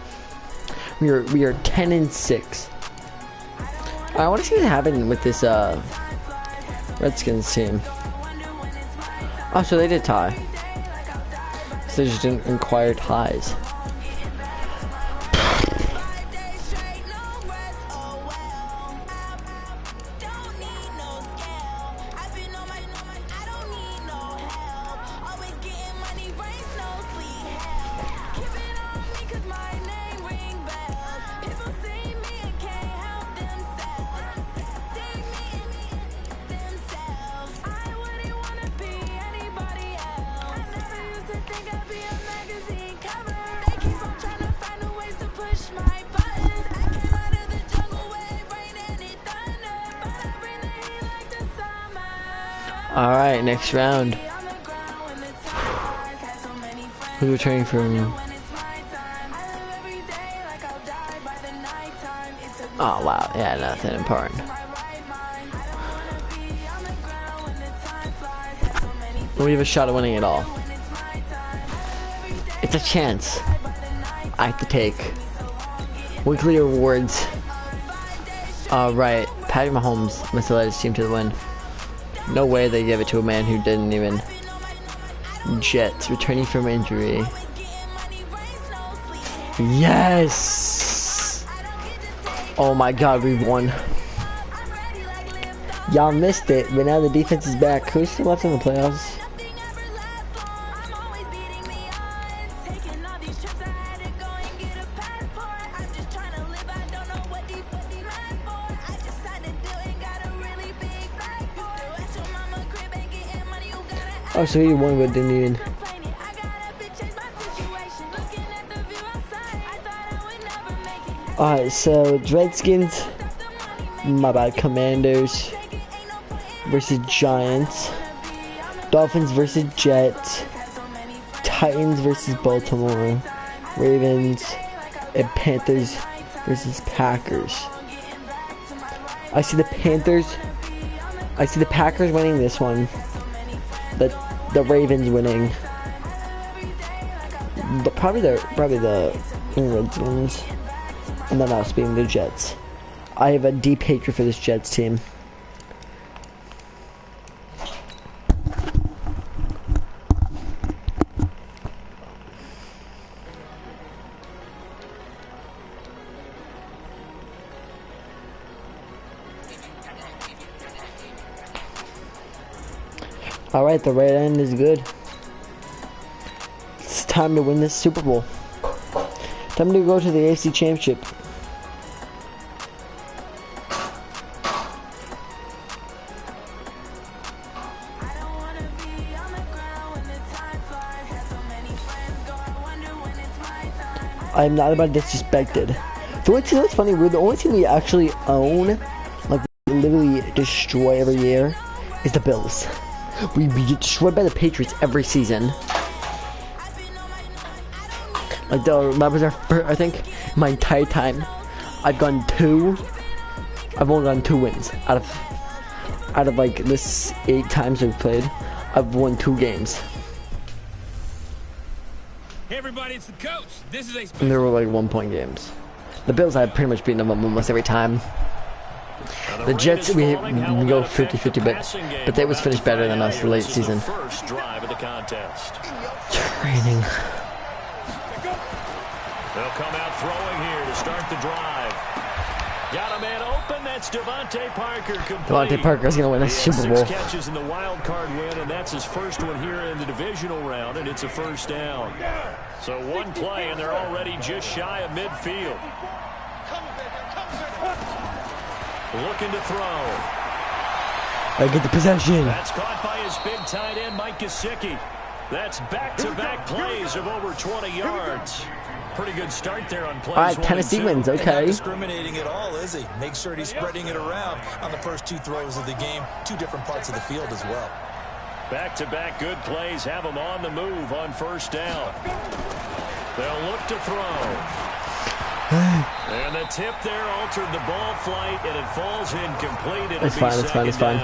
we are 10-6. I want to see what happened with this Redskins team. Oh, so they did tie. So they just didn't require ties. Alright, next round. Who's returning from? Oh wow, yeah, nothing important. We have a shot at winning it all. It's a chance I have to take. Weekly rewards. Alright, Patty Mahomes must have led his team to the win. No way they gave it to a man who didn't even. Jets returning from injury. Yes! Oh my god, we won. Y'all missed it, but now the defense is back. Who's still left in the playoffs? Oh, so he won but didn't even. Alright, so it's Redskins, my bad, Commanders versus Giants, Dolphins versus Jets, Titans versus Baltimore, Ravens, and Panthers versus Packers. I see the Packers winning this one. The Ravens winning. Probably the Redskins, and then us being the Jets. I have a deep hatred for this Jets team. Alright, the right end is good. It's time to win this Super Bowl. Time to go to the AFC Championship. I'm not about disrespected. The only team that's funny, we're the only team we actually own, like we literally destroy every year, is the Bills. We get destroyed by the Patriots every season. Like that was our first, I think, my entire time. I've only gotten 2 wins out of like this 8 times we've played. I've won 2 games.
Hey everybody, it's the coach. This is a
And they were like 1-point games. The Bills, I've pretty much beaten them almost every time. The Jets, we go 50-50, but they was finished better than us the late season.
First drive of the contest.
Training.
They'll come out throwing here to start the drive. Got a man open. That's Devontae Parker.
Devontae Parker's gonna win a Super Bowl.
6 catches in the wild card win, and that's his first one here in the divisional round, and it's a first down. So 1 play, and they're already just shy of midfield. Looking to throw.
I get the possession.
That's caught by his big tight end, Mike Gesicki. That's back-to-back plays of over 20 yards. Pretty good start there on plays.
All right, Tennessee wins. Okay.
Not discriminating at all, is he? Make sure he's spreading it around on the first 2 throws of the game. 2 different parts of the field as well.
Back-to-back good plays have them on the move on first down. They'll look to throw. And the tip there altered the ball flight, and it falls incomplete.
It's fine, it's fine, it's fine.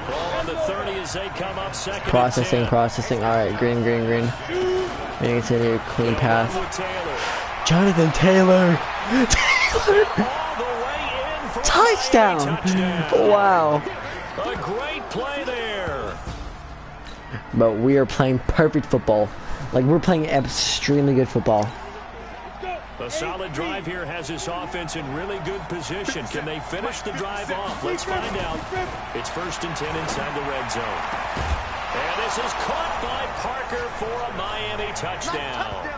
Ball on the 30 as they come up second.
Processing. All right, green. Making it a clean pass. Jonathan Taylor. Touchdown. Wow.
A great play there.
But we are playing perfect football. Like, we're playing extremely good football.
A solid drive here has this offense in really good position. Can they finish the drive off? Let's find out. It's 1st and 10 inside the red zone. And this is caught by Parker for a Miami touchdown.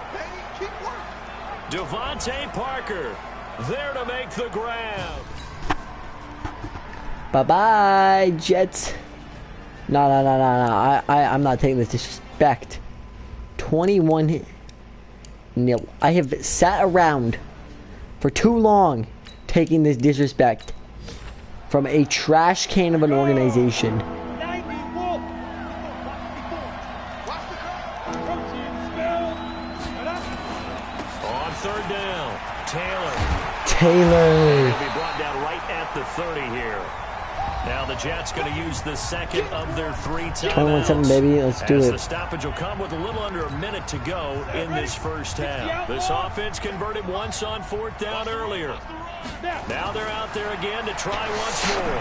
Devontae Parker there to make the grab.
Bye-bye, Jets. No. I'm not taking this disrespect. 21-0. I have sat around for too long taking this disrespect from a trash can of an organization.
On 3rd down,
Taylor.
He'll be brought down right at the 30 here. Now the Jets going to use the second of their 3 timeouts.
21-7, baby. Let's do it.
The stoppage will come with a little under a minute to go in this first half. This offense converted once on 4th down earlier. Now they're out there again to try once more.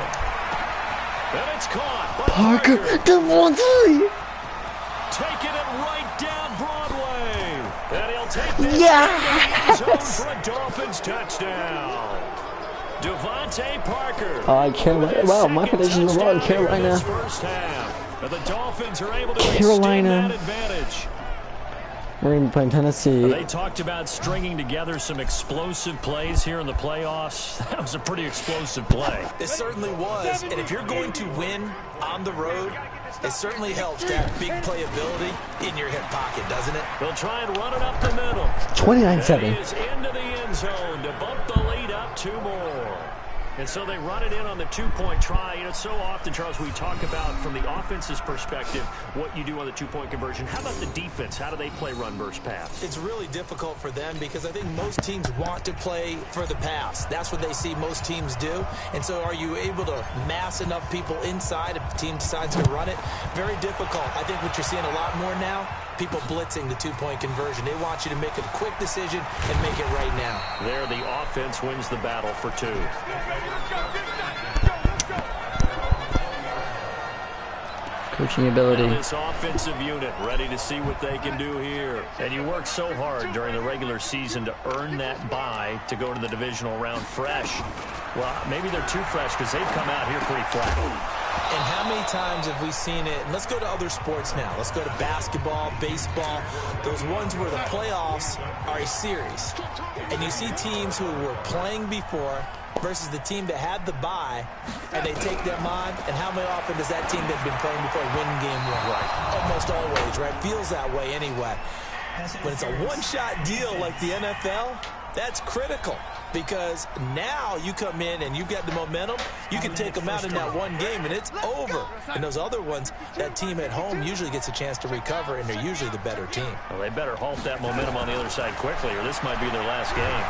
And it's caught by
Parker. Devontae.
Taking it right down Broadway. And he'll take this
Yes!
to the end zone for a Dolphins touchdown. Devontae Parker.
I can't. Wow, my predictions are wrong. Carolina.
The Dolphins are able to
Carolina.
extend that advantage.
We're going to be playing Tennessee.
They talked about stringing together some explosive plays here in the playoffs. That was a pretty explosive play.
It certainly was. And if you're going to win on the road, it certainly helps to have big playability in your hip pocket, doesn't it?
They'll try and run it up the middle.
29-7.
He is into the end zone to bump the lead up 2 more. And so they run it in on the two-point try. You know, so often, Charles, we talk about, from the offense's perspective, what you do on the two-point conversion. How about the defense? How do they play run versus pass?
It's really difficult for them because I think most teams want to play for the pass. That's what they see most teams do. And so are you able to mass enough people inside if the team decides to run it? Very difficult. I think what you're seeing a lot more now, people blitzing the two-point conversion. They want you to make a quick decision and make it right now.
There, the offense wins the battle for two.
Coaching ability.
Now this offensive unit ready to see what they can do here. And you work so hard during the regular season to earn that bye to go to the divisional round fresh. Well, maybe they're too fresh because they've come out here pretty flat.
And how many times have we seen it? And let's go to other sports now. Let's go to basketball, baseball, those ones where the playoffs are a series. And you see teams who were playing before versus the team that had the bye, and they take them on. And how many often does that team that's been playing before win game one? Right. Almost always, right? Feels that way anyway. When it's a one-shot deal like the NFL, that's critical. Because now you come in and you've got the momentum, you can take them out in that one game and it's over. And those other ones, that team at home usually gets a chance to recover, and they're usually the better team.
Well, they better halt that momentum on the other side quickly, or this might be their last game.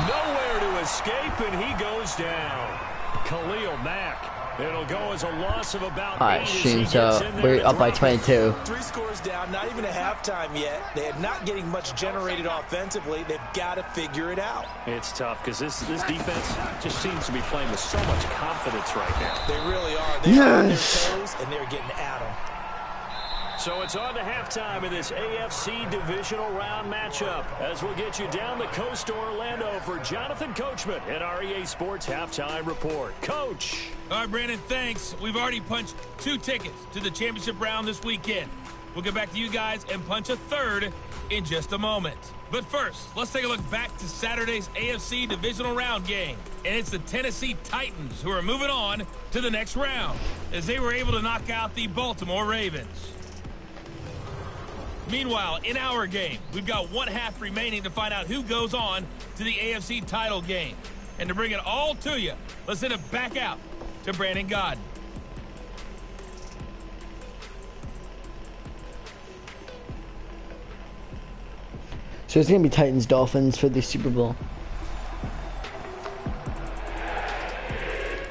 Nowhere to escape, and he goes down. Khalil Mack. It'll go as a loss of about 8 as he gets in there.
We're up by 22.
3 scores down, not even a halftime yet. They are not getting much generated offensively. They've got to figure it out.
It's tough because this defense just seems to be playing with so much confidence right now.
They really are. They're on their toes, and they're getting at them.
So it's on to halftime in this AFC divisional round matchup, as we'll get you down the coast to Orlando for Jonathan Coachman at our EA Sports Halftime Report. Coach.
All right, Brandon, thanks. We've already punched 2 tickets to the championship round this weekend. We'll get back to you guys and punch a third in just a moment. But first, let's take a look back to Saturday's AFC divisional round game. And it's the Tennessee Titans who are moving on to the next round, as they were able to knock out the Baltimore Ravens. Meanwhile, in our game, we've got 1 half remaining to find out who goes on to the AFC title game. And to bring it all to you, let's send it back out to Brandon Godden.
So it's going to be Titans-Dolphins for the Super Bowl.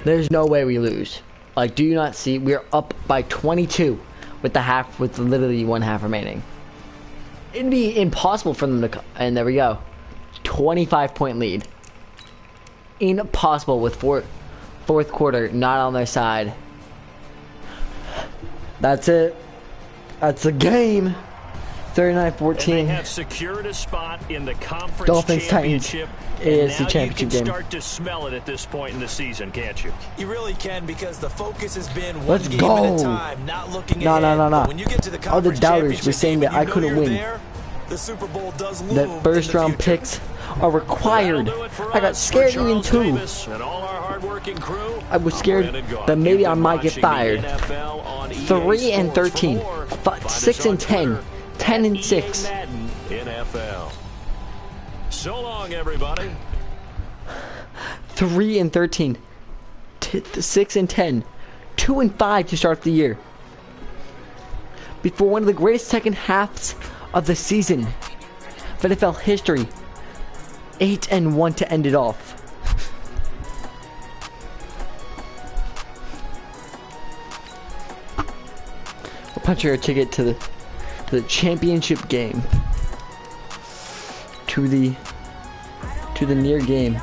There's no way we lose. Like, do you not see? We're up by 22 with literally 1 half remaining. It'd be impossible for them to, and there we go. 25-point lead. Impossible with fourth quarter not on their side. That's it. That's the game. 39-14.
They have secured a spot in the conference
Dolphins,
championship.
Titans is the championship game.
You can start to smell it at this point in the season, can't you?
You really can, because the focus has been one
Let's
game
go.
at a time, not looking ahead.
No.
When you get to the
All the
conference
doubters were
championship
saying
game
that I
and you know
couldn't
you're
win.
there, the Super Bowl does loom
That first
in the
round
future.
picks are required.
That'll do it for
I got
us.
scared
For
even
Charles
too.
Davis and all our hardworking crew,
I was scared
I'm Brandon Gaudin.
that maybe
You've
I
been
might get
watching the
fired.
NFL on EA
3 and
Sports.
13,
For more, find us
6
on
and 10,
Twitter
10 and
at
6.
EA Madden NFL. So long, everybody.
3 and 13, 6 and 10, 2 and 5 to start the year. Before one of the greatest second halves of the season of NFL history, 8 and 1 to end it off. We'll punch your ticket to the championship game, to the near game.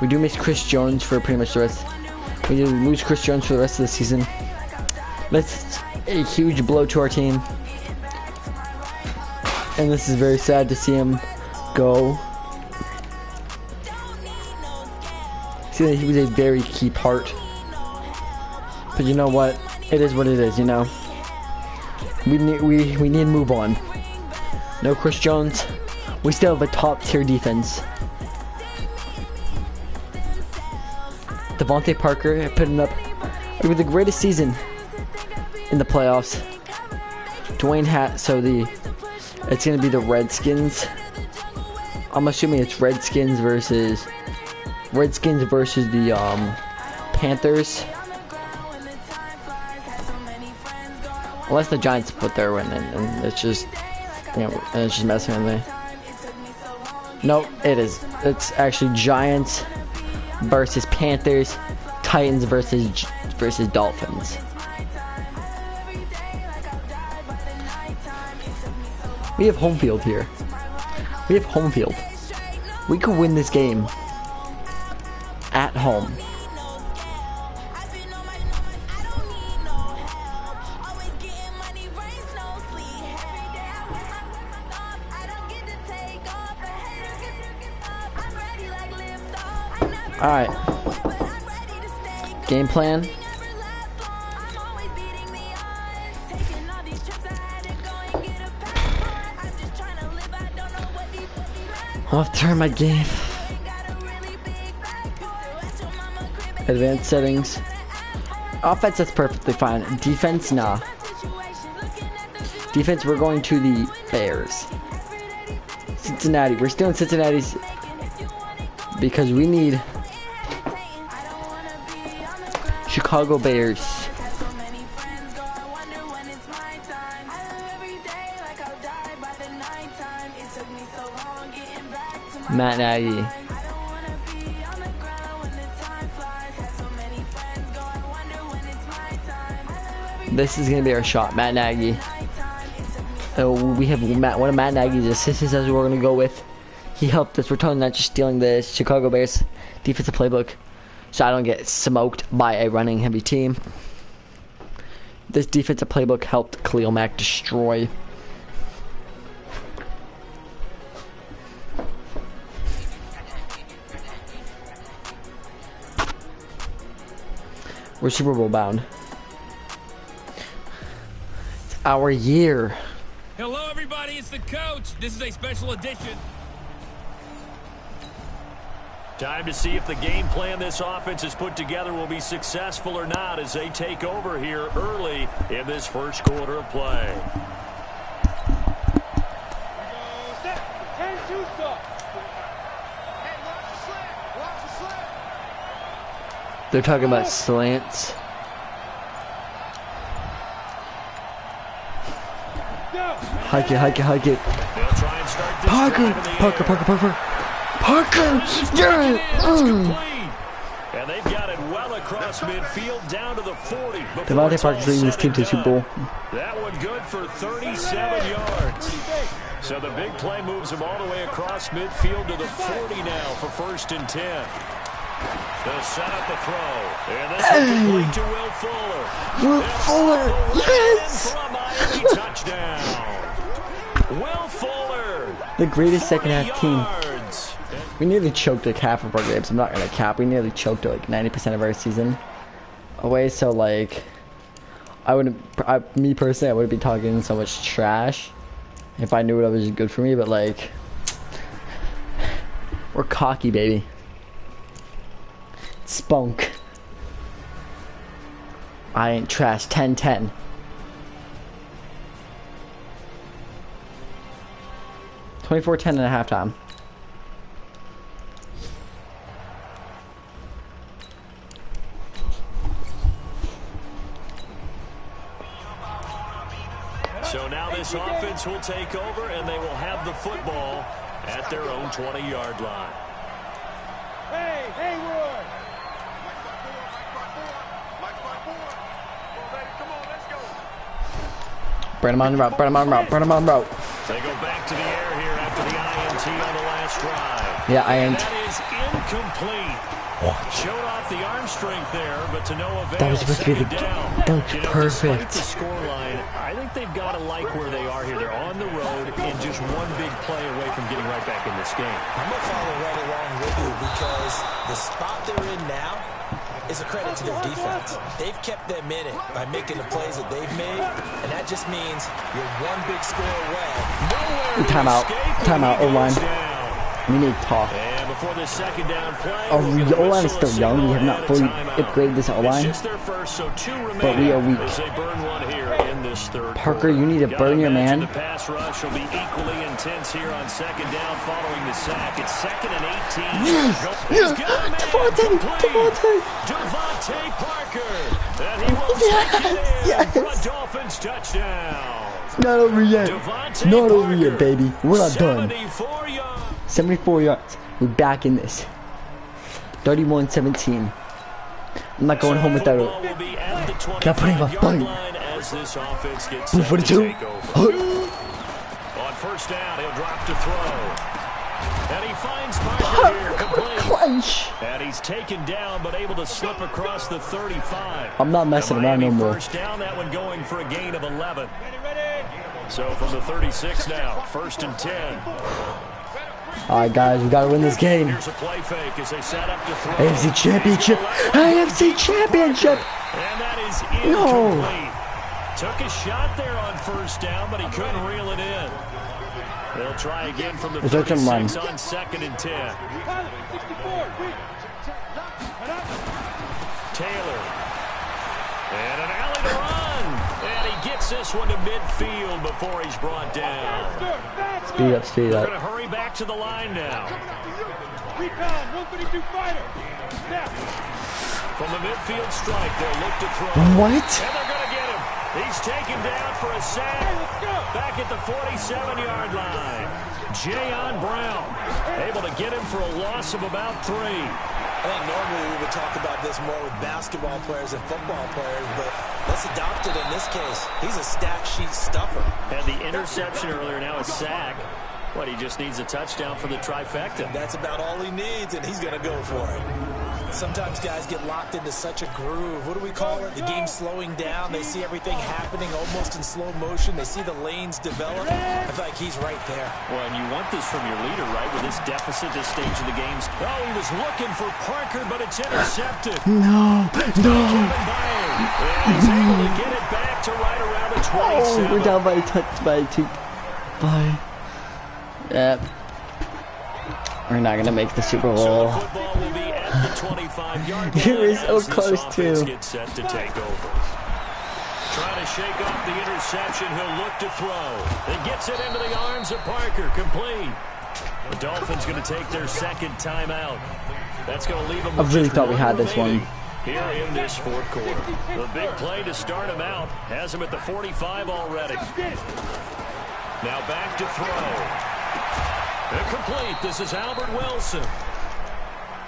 We do miss Chris Jones for pretty much the rest. We do lose Chris Jones for the rest of the season. That's a huge blow to our team. And this is very sad to see him go. See that he was a very key part. But you know what? It is what it is, you know. We need to move on. No Chris Jones. We still have a top tier defense. Devontae Parker putting up with the greatest season in the playoffs. It's gonna be the Redskins. I'm assuming it's Redskins versus Redskins versus the Panthers. Unless the Giants put their win in, and it's just, you know, and it's just messing with me. Nope, it is. It's actually Giants versus Panthers, Titans versus Dolphins. We have home field here. We have home field. We could win this game at home. Alright. Game plan. I'll turn my game. Advanced settings. Offense, that's perfectly fine. Defense, nah. Defense, we're going to the Bears. Cincinnati. We're still in Cincinnati's because we need Chicago Bears. Matt Nagy. This is gonna be our shot, Matt Nagy. We have one of Matt Nagy's assistants as we're gonna go with. He helped us. We're totally not just stealing the Chicago Bears defensive playbook, so I don't get smoked by a running heavy team. This defensive playbook helped Khalil Mack destroy. We're Super Bowl bound. It's our year.
Hello, everybody. It's the coach. This is a special edition.
Time to see if the game plan this offense has put together will be successful or not as they take over here early in this first quarter of play.
They're talking about slants. Hike it, hike it, hike it. Parker!
And they've got it well across midfield down to the 40.
Devontae Parker's leading this team to the Super Bowl.
That one good for 37 yards. So the big play moves him all the way across midfield to the 40 now for 1st and 10. They'll set up the throw. And this is complete to Will Fuller.
Will Fuller, yes!
For a Miami touchdown. Will Fuller.
The greatest second half team.
Yards.
We nearly choked like half of our games. I'm not gonna cap. We nearly choked like 90% of our season away. So like, me personally, I wouldn't be talking so much trash if I knew what was good for me. But like, we're cocky, baby. Spunk. I ain't trash. 10-10. $24-10 at halftime.
So now this offense will take over, and they will have the football at their own 20-yard line.
Hey, Hayward!
Burn him on the route, burn him on the route, burn him on the route.
They go back to the air here after the INT on the last drive.
Yeah, INT.
That is incomplete. Showed off the arm strength there, but to no avail.
That was supposed to be the perfect.
Despite the scoreline, I think they've got to like where they are here. They're on the road and just one big play away from getting right back in this game.
I'm going to follow right along with you because the spot they're in now is a credit to their defense. They've kept them in it by making the plays that they've made, and that just means you're one big score away.
Timeout. Timeout, O-line. We need to talk.
And before this second down play.
Our O-line is still young. We have not fully upgraded this O-line, but we are weak. Parker, you need to burn your man.
The pass rush will be equally intense here on second down following the sack. It's 2nd and 18.
Yes!
Devontae Parker. And he will take it in for a Dolphins touchdown.
It's not over yet. It's not over yet, baby. We're not done. 74 yards. We're back in this. 31-17. I'm not going home without it. Can't put him up. Bang. 242.
On first down, he'll drop to throw. And he finds Parker here, complete.
Clench.
And he's taken down, but able to slip across the 35.
I'm not messing around no more.
First down, that one going for a gain of 11. So from the 36 now, 1st and 10.
Alright, guys, we gotta win this game.
Here's a play fake as they set up to throw.
AFC Championship. AFC Championship.
And that is incomplete. Took a shot there on first down, but he couldn't reel it in. They'll try again from the 36 on 2nd and 10. Taylor. And an alley to run. And he gets this one to midfield before he's brought down.
Speed up, speed
They're
up.
going to hurry back to the line now. From the midfield strike, they'll look to throw.
What?
And they're going to get him. He's taken down for a sack back at the 47-yard line. Jayon Brown able to get him for a loss of about 3.
I think normally we would talk about this more with basketball players and football players, but let's adopt it in this case. He's a stat sheet stuffer.
Had the interception earlier, now a sack. What, he just needs a touchdown for the trifecta.
That's about all he needs, and he's going to go for it. Sometimes guys get locked into such a groove. What do we call it? The game slowing down. They see everything happening almost in slow motion. They see the lanes develop. I feel like he's right there.
Well, and you want this from your leader, right? With this deficit, this stage of the games. Oh, he was looking for Parker, but it's intercepted.
No, no.
And he's able to get it back to right around the 27.
Oh, we're down by a touch, by 2. Bye. Yep. We're not gonna make the Super Bowl.
So the football will be at the 25-yard line.
You're so close too.
Get set to take over. Trying to shake off the interception. He'll look to throw. It gets it into the arms of Parker. Complete. The Dolphins going to take their second timeout. That's going to leave them.
I really thought we had this one.
Here in this fourth quarter. The big play to start him out. Has him at the 45 already. Now back to throw. Incomplete. This is Albert Wilson.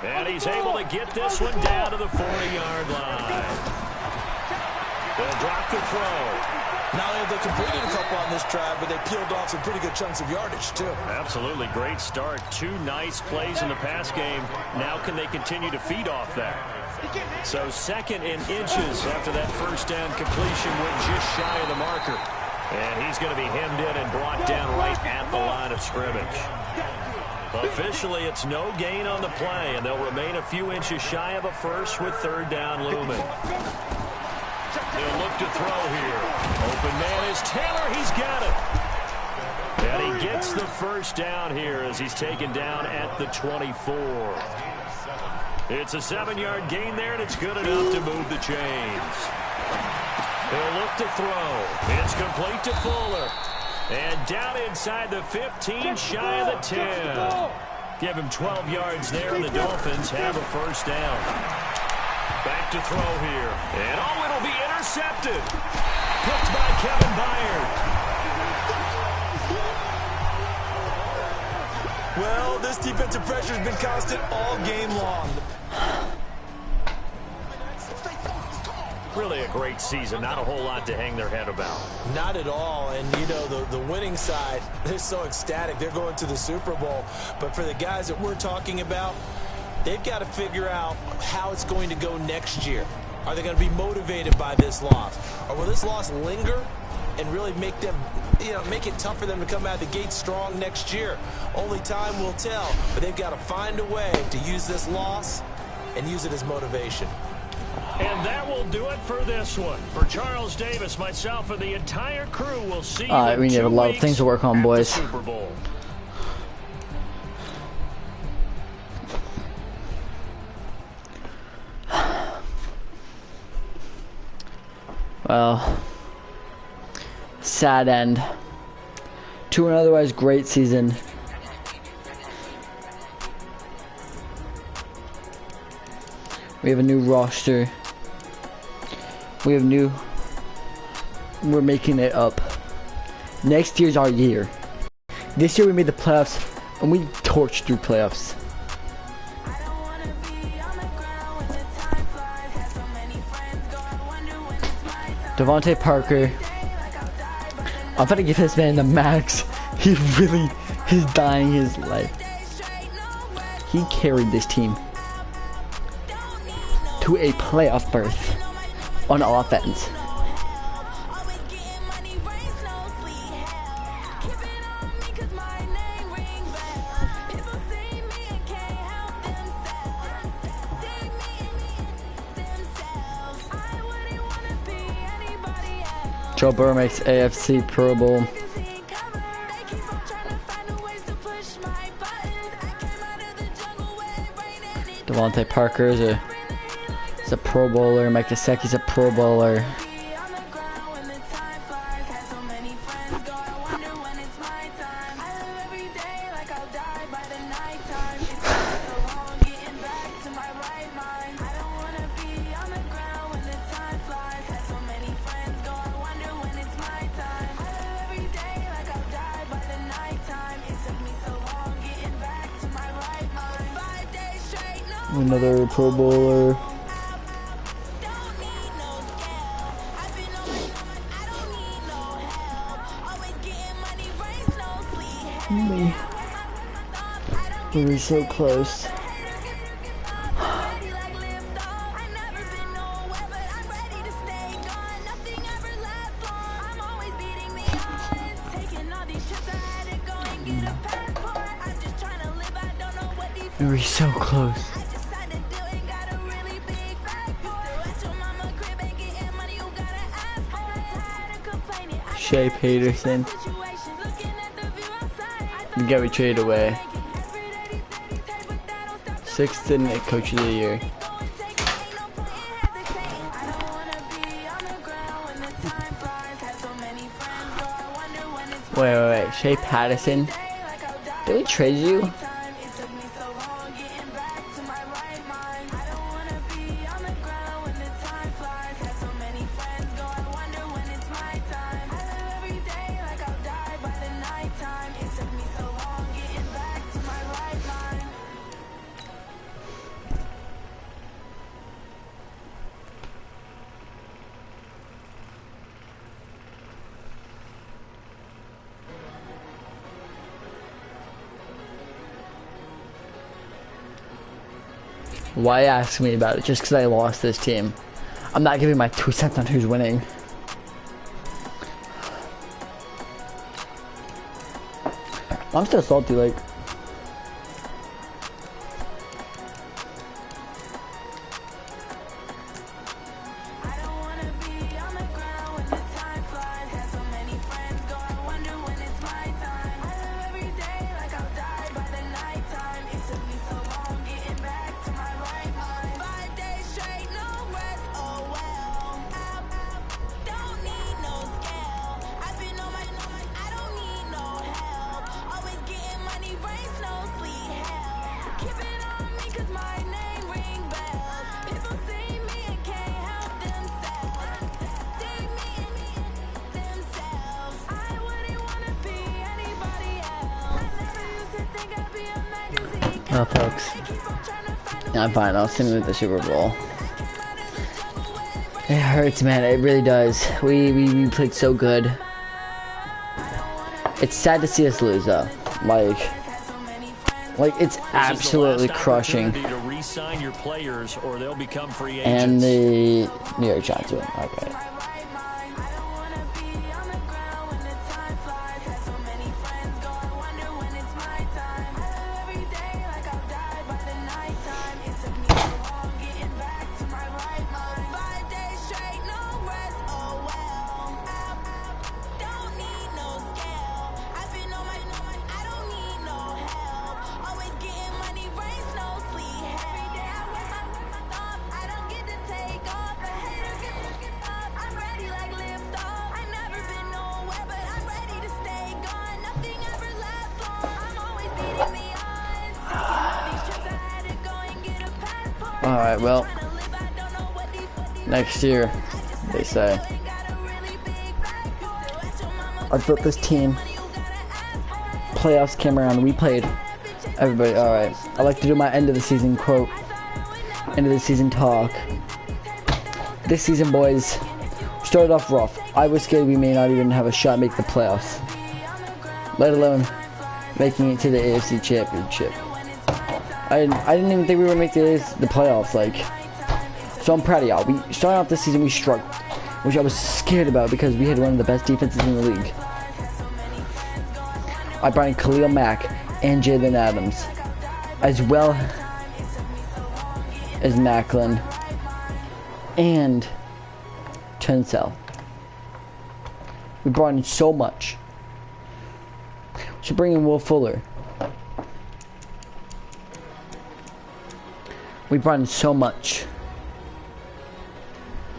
And he's able to get this one down to the 40-yard line. They'll drop the throw.
Not only have they completed a couple on this drive, but they peeled off some pretty good chunks of yardage, too.
Absolutely. Great start. 2 nice plays in the pass game. Now can they continue to feed off that? So 2nd and inches after that first down completion went just shy of the marker. And he's going to be hemmed in and brought down right at the line of scrimmage. Officially, it's no gain on the play, and they'll remain a few inches shy of a first with 3rd down looming. They'll look to throw here. Open man is Taylor. He's got it. And he gets the first down here as he's taken down at the 24. It's a 7-yard gain there, and it's good enough to move the chains. They'll look to throw. It's complete to Fuller. And down inside the 15, shy of the 10. Give him 12 yards there, and the Dolphins have a first down. Back to throw here. And oh, it'll be intercepted. Picked by Kevin Byard.
Well, this defensive pressure has been constant all game long.
Really a great season. Not a whole lot to hang their head about.
Not at all. And, you know, the winning side, they're so ecstatic. They're going to the Super Bowl. But for the guys that we're talking about, they've got to figure out how it's going to go next year. Are they going to be motivated by this loss? Or will this loss linger and really make them, you know, make it tough for them to come out of the gate strong next year? Only time will tell. But they've got to find a way to use this loss and use it as motivation.
And that will do it for this one. For Charles Davis, myself, and the entire crew will see you
Alright, we have a lot of things to work on, boys.
Super Bowl.
Well, sad end to an otherwise great season. We have a new roster. We're making it up. Next year's our year. This year we made the playoffs and we torched through playoffs. Devontae Parker. I'm gonna give this man the max. He really is dying his life. He carried this team to a playoff berth on offense. Joe Burrow makes AFC Pro Bowl. Devontae Parker is a Pro Bowler. Mike Gesicki's a Pro Bowler. Another Pro Bowler. We were so close. We were so close. Shea Peterson. We got traded away. 6th in Coach of the Year. Wait. Shea Patterson? Did we trade you? Why ask me about it just because I lost this team? I'm not giving my 2 cents on who's winning. I'm still salty, like. Oh, folks. Yeah, I'm fine. I'll send you with the Super Bowl. It hurts, man. It really does. We played so good. It's sad to see us lose, though. Like it's absolutely crushing.
To re-sign your players, or they'll become free agents.
And the New York Giants win. Okay. Alright, well, next year, they say. I built this team. Playoffs came around, we played. Everybody, alright. I like to do my end of the season quote. End of the season talk. This season, boys, started off rough. I was scared we may not even have a shot at making the playoffs, let alone making it to the AFC Championship. I didn't even think we would make the playoffs, like. So I'm proud of y'all. We started off this season, we struggled, which I was scared about because we had one of the best defenses in the league. I brought in Khalil Mack and Jalen Adams, as well as Macklin and Tencel. We brought in so much. We should bring in Will Fuller. We brought in so much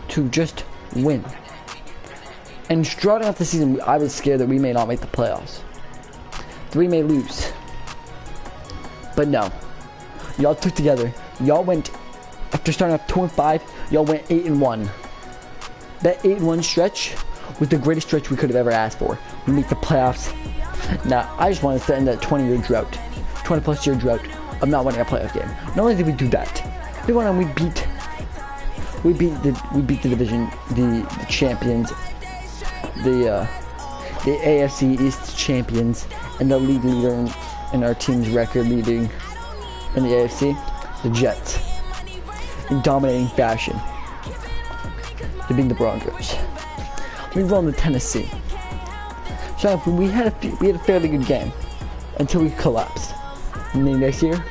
to just win. And starting off the season, I was scared that we may not make the playoffs. That we may lose. But no. Y'all took together. Y'all went, after starting off 2-5, y'all went 8-1. That 8-1 stretch was the greatest stretch we could have ever asked for. We make the playoffs. Now, I just wanted to end that 20-year drought. 20-plus year drought of not winning a playoff game. Not only did we do that, we went on, we beat the division, the champions, the AFC East champions, and the league leader in our team's record leading in the AFC, the Jets, in dominating fashion. To beat the Broncos. We rolled to Tennessee. So we had a fairly good game until we collapsed. And then next year,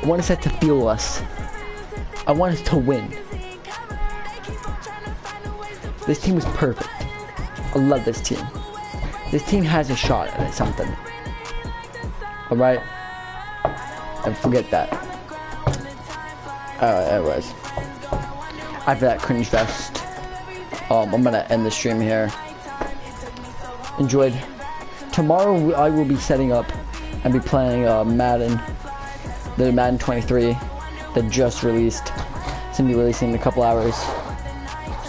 I want us to fuel us. I want us to win. This team was perfect. I love this team. This team has a shot at something. Alright? And forget that. Alright, anyways. After that cringe fest, I'm gonna end the stream here. Enjoyed. Tomorrow I will be setting up and be playing Madden. The Madden 23 that just released. It's gonna be releasing in a couple hours.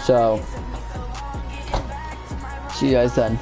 So, see you guys then.